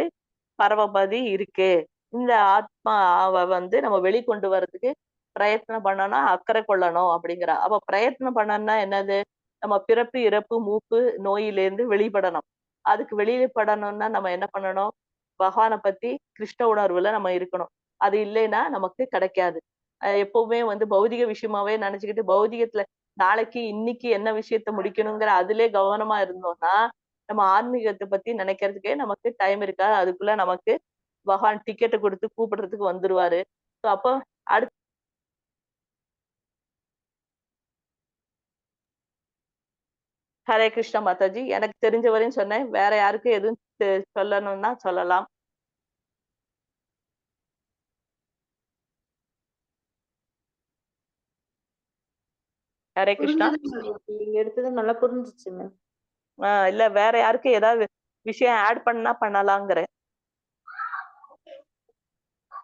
பறவை மாதிரி இருக்கு. இந்த ஆத்மாவை வந்து நம்ம வெளிக்கொண்டு வர்றதுக்கு பிரயத்னம் பண்ணணும், அக்கறை கொள்ளணும் அப்படிங்கிற. அப்ப பிரயத்னம் பண்ணணும்னா என்னது, நம்ம பிறப்பு இறப்பு மூப்பு நோயிலிருந்து வெளிப்படணும். அதுக்கு வெளிப்படணும்னா நம்ம என்ன பண்ணணும், பகவானை பத்தி கிருஷ்ண உணர்வுல நம்ம இருக்கணும். அது இல்லைன்னா நமக்கு கிடைக்காது. எப்பவுமே வந்து பௌதிக விஷயமாவே நினைச்சுக்கிட்டு பௌதிகத்துல நாளைக்கு இன்னைக்கு என்ன விஷயத்த முடிக்கணுங்கிற அதுலயே கவனமா இருந்தோம்னா நம்ம ஆன்மீகத்தை பத்தி நினைக்கிறதுக்கே நமக்கு டைம் இருக்காது. அதுக்குள்ள நமக்கு பகவான் டிக்கெட்டை கொடுத்து கூப்பிடுறதுக்கு வந்துருவாரு. அப்போ அடுத்து ஹரே கிருஷ்ணா மாதாஜி, எனக்கு தெரிஞ்ச வரையும் சொன்னேன். வேற யாருக்கும் எதுவும் சொல்லணும்னா சொல்லலாம். ஹரே கிருஷ்ணா. நீங்க எடுத்தது நல்லா புரிஞ்சுச்சுங்க. இல்ல வேற யாருக்கும் ஏதாவது விஷயம் ஆட் பண்ணா பண்ணலாங்கிறேன்.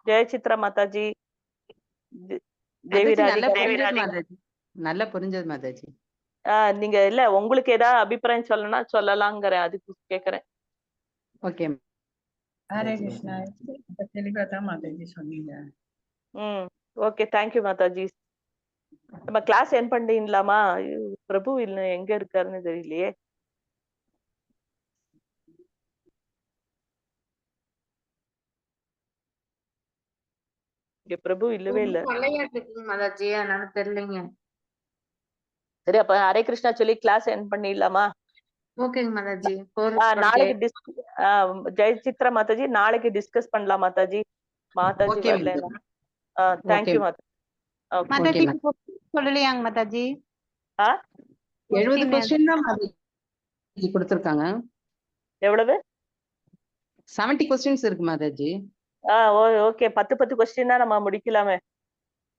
ஜெய சித்ரா மாதாஜி, தேவி ராதிகா. நல்லா புரிஞ்சது மாதாஜி. நீங்க இல்ல உங்களுக்கு ஏதாவது அபிப்பிராயம் சொல்லணும்னா சொல்லலாங்கிறேன், அதுக்கு கேக்குறேன். ஓகே. ஹரே கிருஷ்ணா, தெளிவா தான் மாதாஜி சொன்னீங்க. Okay, thank you Mataji. நம்ம கிளாஸ் என் பண்ணீங்களாமா? பிரபு இல்ல எங்க இருக்காருன்னு தெரியலையே. இங்க பிரபு இல்லவே இல்ல. மாதாஜி, அதனால தெரியலைங்க. சரி, அப்ப ஹரே கிருஷ்ணா சொல்லி கிளாஸ் என் பண்ணிடலாமா? ஓகேங்க மாதாஜி. நாளைக்கு ஜெய சித்ரா மாதாஜி நாளைக்கு டிஸ்கஸ் பண்ணலாம் மாதாஜி. மாதாஜி வரல. தேங்க்யூ மாதாஜி. சொல்லலையாங்க மாதாஜி? 70 கொஸ்டின் தான் மாதாஜி கொடுத்திருக்காங்க. எவ்வளவு? 70 கொஸ்டின்ஸ் இருக்கு மாதாஜி. ஓகே, 10 கொஸ்டின் தான் நம்ம முடிக்கலாமே.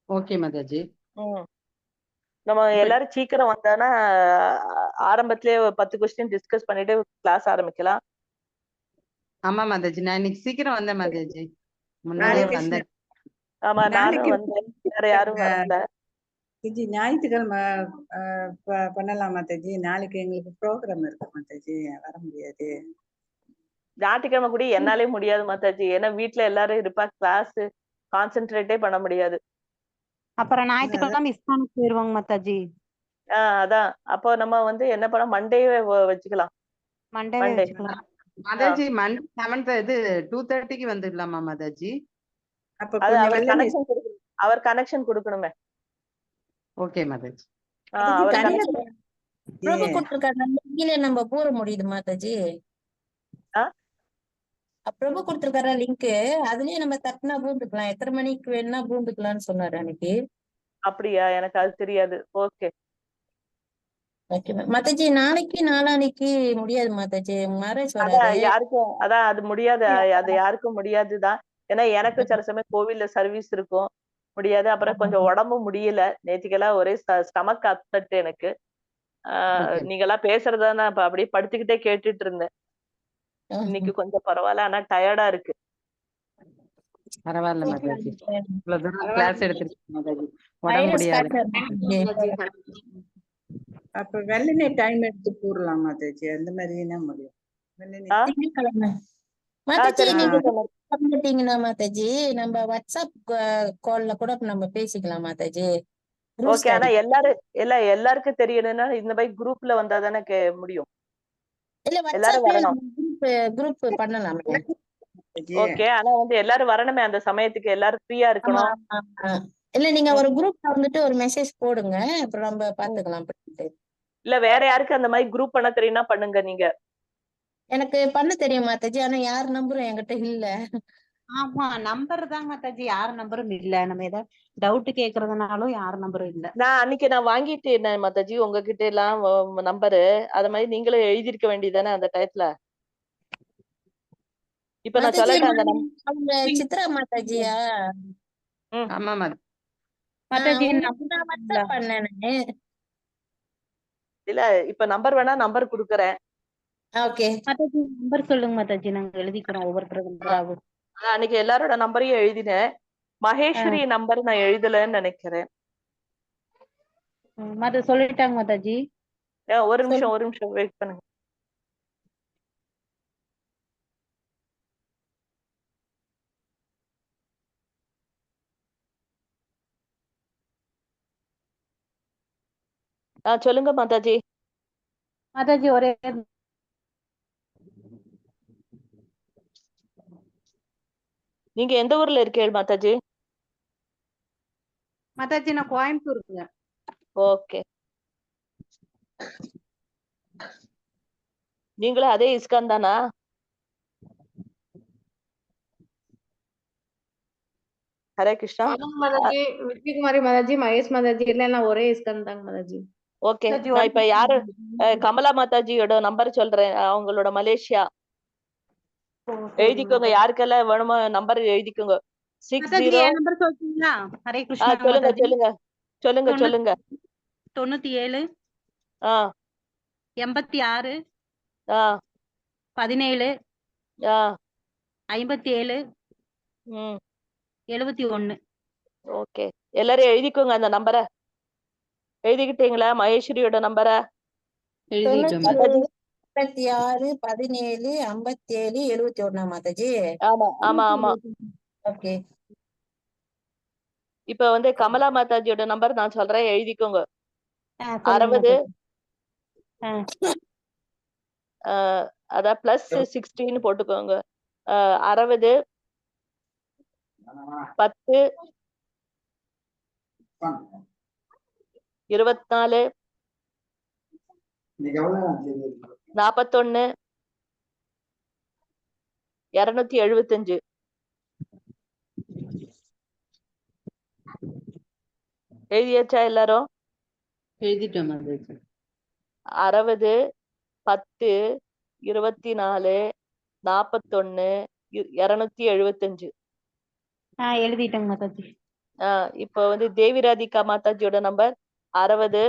ஓகே மாதாஜி. நம்ம எல்லாரும் சீக்கிரம் வந்தானா ஆரம்பத்திலேயே 10 கொஸ்டின் டிஸ்கஸ் பண்ணிட்டு கிளாஸ் ஆரம்பிக்கலாம். ஆமா மாதாஜி, நான் இன்னைக்கு சீக்கிரம் வந்தேன் மாதாஜி. முன்னாடியே வந்தேன். ஆமா, நானும் வந்தேன். வேற யாரும் வரல. ஞாயிற்றுக்கிழமை பண்ணலாம் மாதாஜி. நாளைக்கு எங்களுக்கு ப்ரோக்ராம் இருக்கு மாதாஜி, வர முடியாது. ஞாயிற்றுக்கிழமை கூட என்னாலே முடியாது மாதாஜி. ஏன்னா வீட்டுல எல்லாரும் இருப்பா, கிளாஸ் கான்சென்ட்ரேட்டே பண்ண முடியாது. அப்புறம் ஞாயிற்றுக்கிழமை இஸ்கானுக்கு போயிருவாங்க மாதாஜி. அதான், அப்போ நம்ம வந்து என்ன பண்ண மண்டேவே வச்சுக்கலாம். மண்டேவே வச்சுக்கலாம் மாதாஜி. மண்டே 2:30க்கு வந்துடலாமா மாதாஜி? அவர் கனெக்ஷன் கொடுக்கணுமே. ஓகே மாதாஜி. பிரபு கொடுத்திருக்காரு, நம்ம போற முடியுது மாதாஜி. பிரபு கொடுத்திருக்காரு லிங்க். அதுலயே நம்ம தட்டினா பூந்துக்கலாம், எத்தனை மணிக்கு வேணா பூந்துக்கலாம்னு சொன்னாரு அன்னைக்கு. அப்படியா? எனக்கு அது தெரியாது. ஓகே. ஓகே மாதாஜி, நாளைக்கு நாளான்னைக்கு முடியாது மாதாஜி, மேரேஜ் அதான் வராரு. யாருக்கும் அது முடியாது. அது யாருக்கும் முடியாதுதான். ஏன்னா எனக்கு சில சமயம் கோவில்ல சர்வீஸ் இருக்கும், முடியாது. அப்புறம் கொஞ்சம் உடம்பு முடியல. நேற்றுக்கெல்லாம் ஒரே ஸ்டமக் அப்செட் எனக்கு. Okay. நீங்க எல்லாம் பேசுறதா நான் இப்ப அப்படியே படுத்துக்கிட்டே கேட்டுட்டு இருந்தேன். இன்னைக்கு கொஞ்சம் பரவாயில்ல, ஆனா டயர்டா இருக்கு. பரவாயில்ல மாதாஜி, இவ்வளவு தூரம் கிளாஸ் எடுத்திருக்கீங்க மாதாஜி, உடம்பு வைரஸ் முடியாது. காட்டுறாரு. அப்ப வெள்ளனே டைம் எடுத்து கூறலாம் மாதாஜி, அந்த மாதிரினா முடியும். வெள்ளனே ஆ? திங்கட்கிழமை. ஆ, மாதாஜி சரி நீங்க திங்கட்கிழமை. பண்ணிட்டீங்கன்னா மாதாஜி, நம்ம வாட்ஸ்அப் கால்ல கூட நம்ம பேசிக்கலாம் மாதாஜி. ஓகே. ஆனா எல்லாருக்கும் தெரியணும்னா இந்த மாதிரி குரூப்ல வந்தா தானே முடியும். இல்ல எல்லாரும் வாட்ஸ்அப்லயே வரணும். குரூப் பண்ணலாமே. மாதாஜி. ஓகே. ஆனா எல்லாரும் வரணுமே, அந்த சமயத்துக்கு எல்லாரும் ஃப்ரீயா ஆமா இருக்கணும். ஆமா. இல்ல நீங்க ஒரு குரூப்ல வந்துட்டு ஒரு மெசேஜ் போடுங்க, அப்புறம் நம்ம பாத்துக்கலாம் அப்படின்ட்டு. இல்ல வேற யாருக்கு அந்த மாதிரி குரூப் பண்ண தெரியும்னா பண்ணுங்க நீங்க. எனக்கு பண்ண தெரியும் மாதாஜி, ஆனா யார் நம்பரும் என்கிட்ட இல்ல. ஆமா, நம்பர் தான் மாதாஜி, யார் நம்பரும் இல்ல. நம்ம ஏதாவது டவுட் கேக்குறதுனாலும் யார் நம்பரும் இல்ல. அன்னைக்கு நான் வாங்கிட்டேன் மாதாஜி உங்ககிட்ட எல்லாம் நம்பரு. அத மாதிரி நீங்களும் எழுதிருக்க வேண்டியதானே அந்த டயத்துல. இப்ப நான் மாதாஜி சொல்லட்டேன் அந்த அவங்க சித்ரா மாதாஜியா? ஆமா மாதாஜி. மாதாஜி உங்களுக்கு நான் வாட்ஸ்அப் பண்ணேன் நானு. இல்ல இப்ப நம்பர் வேணா நம்பர் குடுக்கறேன். ஓகே மாதாஜி நம்பர் சொல்லுங்க மாதாஜி, நாங்க எழுதிக்கிறோம் ஒவ்வொருத்தர் நம்பராவும். அன்னைக்கு எல்லாரோட நம்பரையும் எழுதினேன். மகேஸ்வரி நம்பர் நான் எழுதலன்னு நினைக்கிறேன். சொல்லிட்டாங்க மாதாஜி. ஒரு நிமிஷம் வெயிட் பண்ணுங்க. சொல்லுங்க மாதாஜி. மாதாஜி ஒரே நீங்க எந்த ஊர்ல இருக்கீங்க மாதாஜி? மாதாஜி நான் கோயம்புத்தூருங்க. ஓகே. நீங்களும் அதே இஸ்கான் தானா? ஹரே கிருஷ்ணா. மாதாஜி, விஜயகுமாரி மாதாஜி, மகேஷ் மாதாஜி எல்லாம் ஒரே இஸ்கான் தாங்க மாதாஜி. ஓகே. நான் இப்ப யாரு கமலா மாதாஜியோட நம்பர் சொல்றேன், அவங்களோட மலேசியா. எழுதிக்கோங்க, யாருக்கெல்லாம் வேணுமோ நம்பர் எழுதிக்கோங்க. 60. நம்பர் சொல்றீங்களா? ஹரே கிருஷ்ணா சொல்லுங்க மாதாஜி. சொல்லுங்க சொல்லுங்க. 97 ஆஹ் 86 ஆஹ் 17 ஆஹ் 57 ம் 71. ஓகே. எல்லாரும் எழுதிக்கோங்க அந்த நம்பரை. எழுதிக்கிட்டீங்களா மகேஸ்வரியோட நம்பரை? எழுதிட்டோம் 96 17 57 71 மாதாஜி. ஆமா ஆமா ஆமா. ஓகே. இப்ப கமலா மாதாஜியோட நம்பர் நான் சொல்றேன், எழுதிக்கோங்க. சொல்லுங்க 60 மாதாஜி. அதான் +16 போட்டுக்கோங்க. 60 10 24 41 275. எழுதியாச்சா எல்லாரும்? எழுதிட்டோம் மாதாஜி. 60 10 24 41 275. எழுதிட்டேங்க மாதாஜி. இப்போ தேவி ராதிகா மாதாஜியோட நம்பர் 60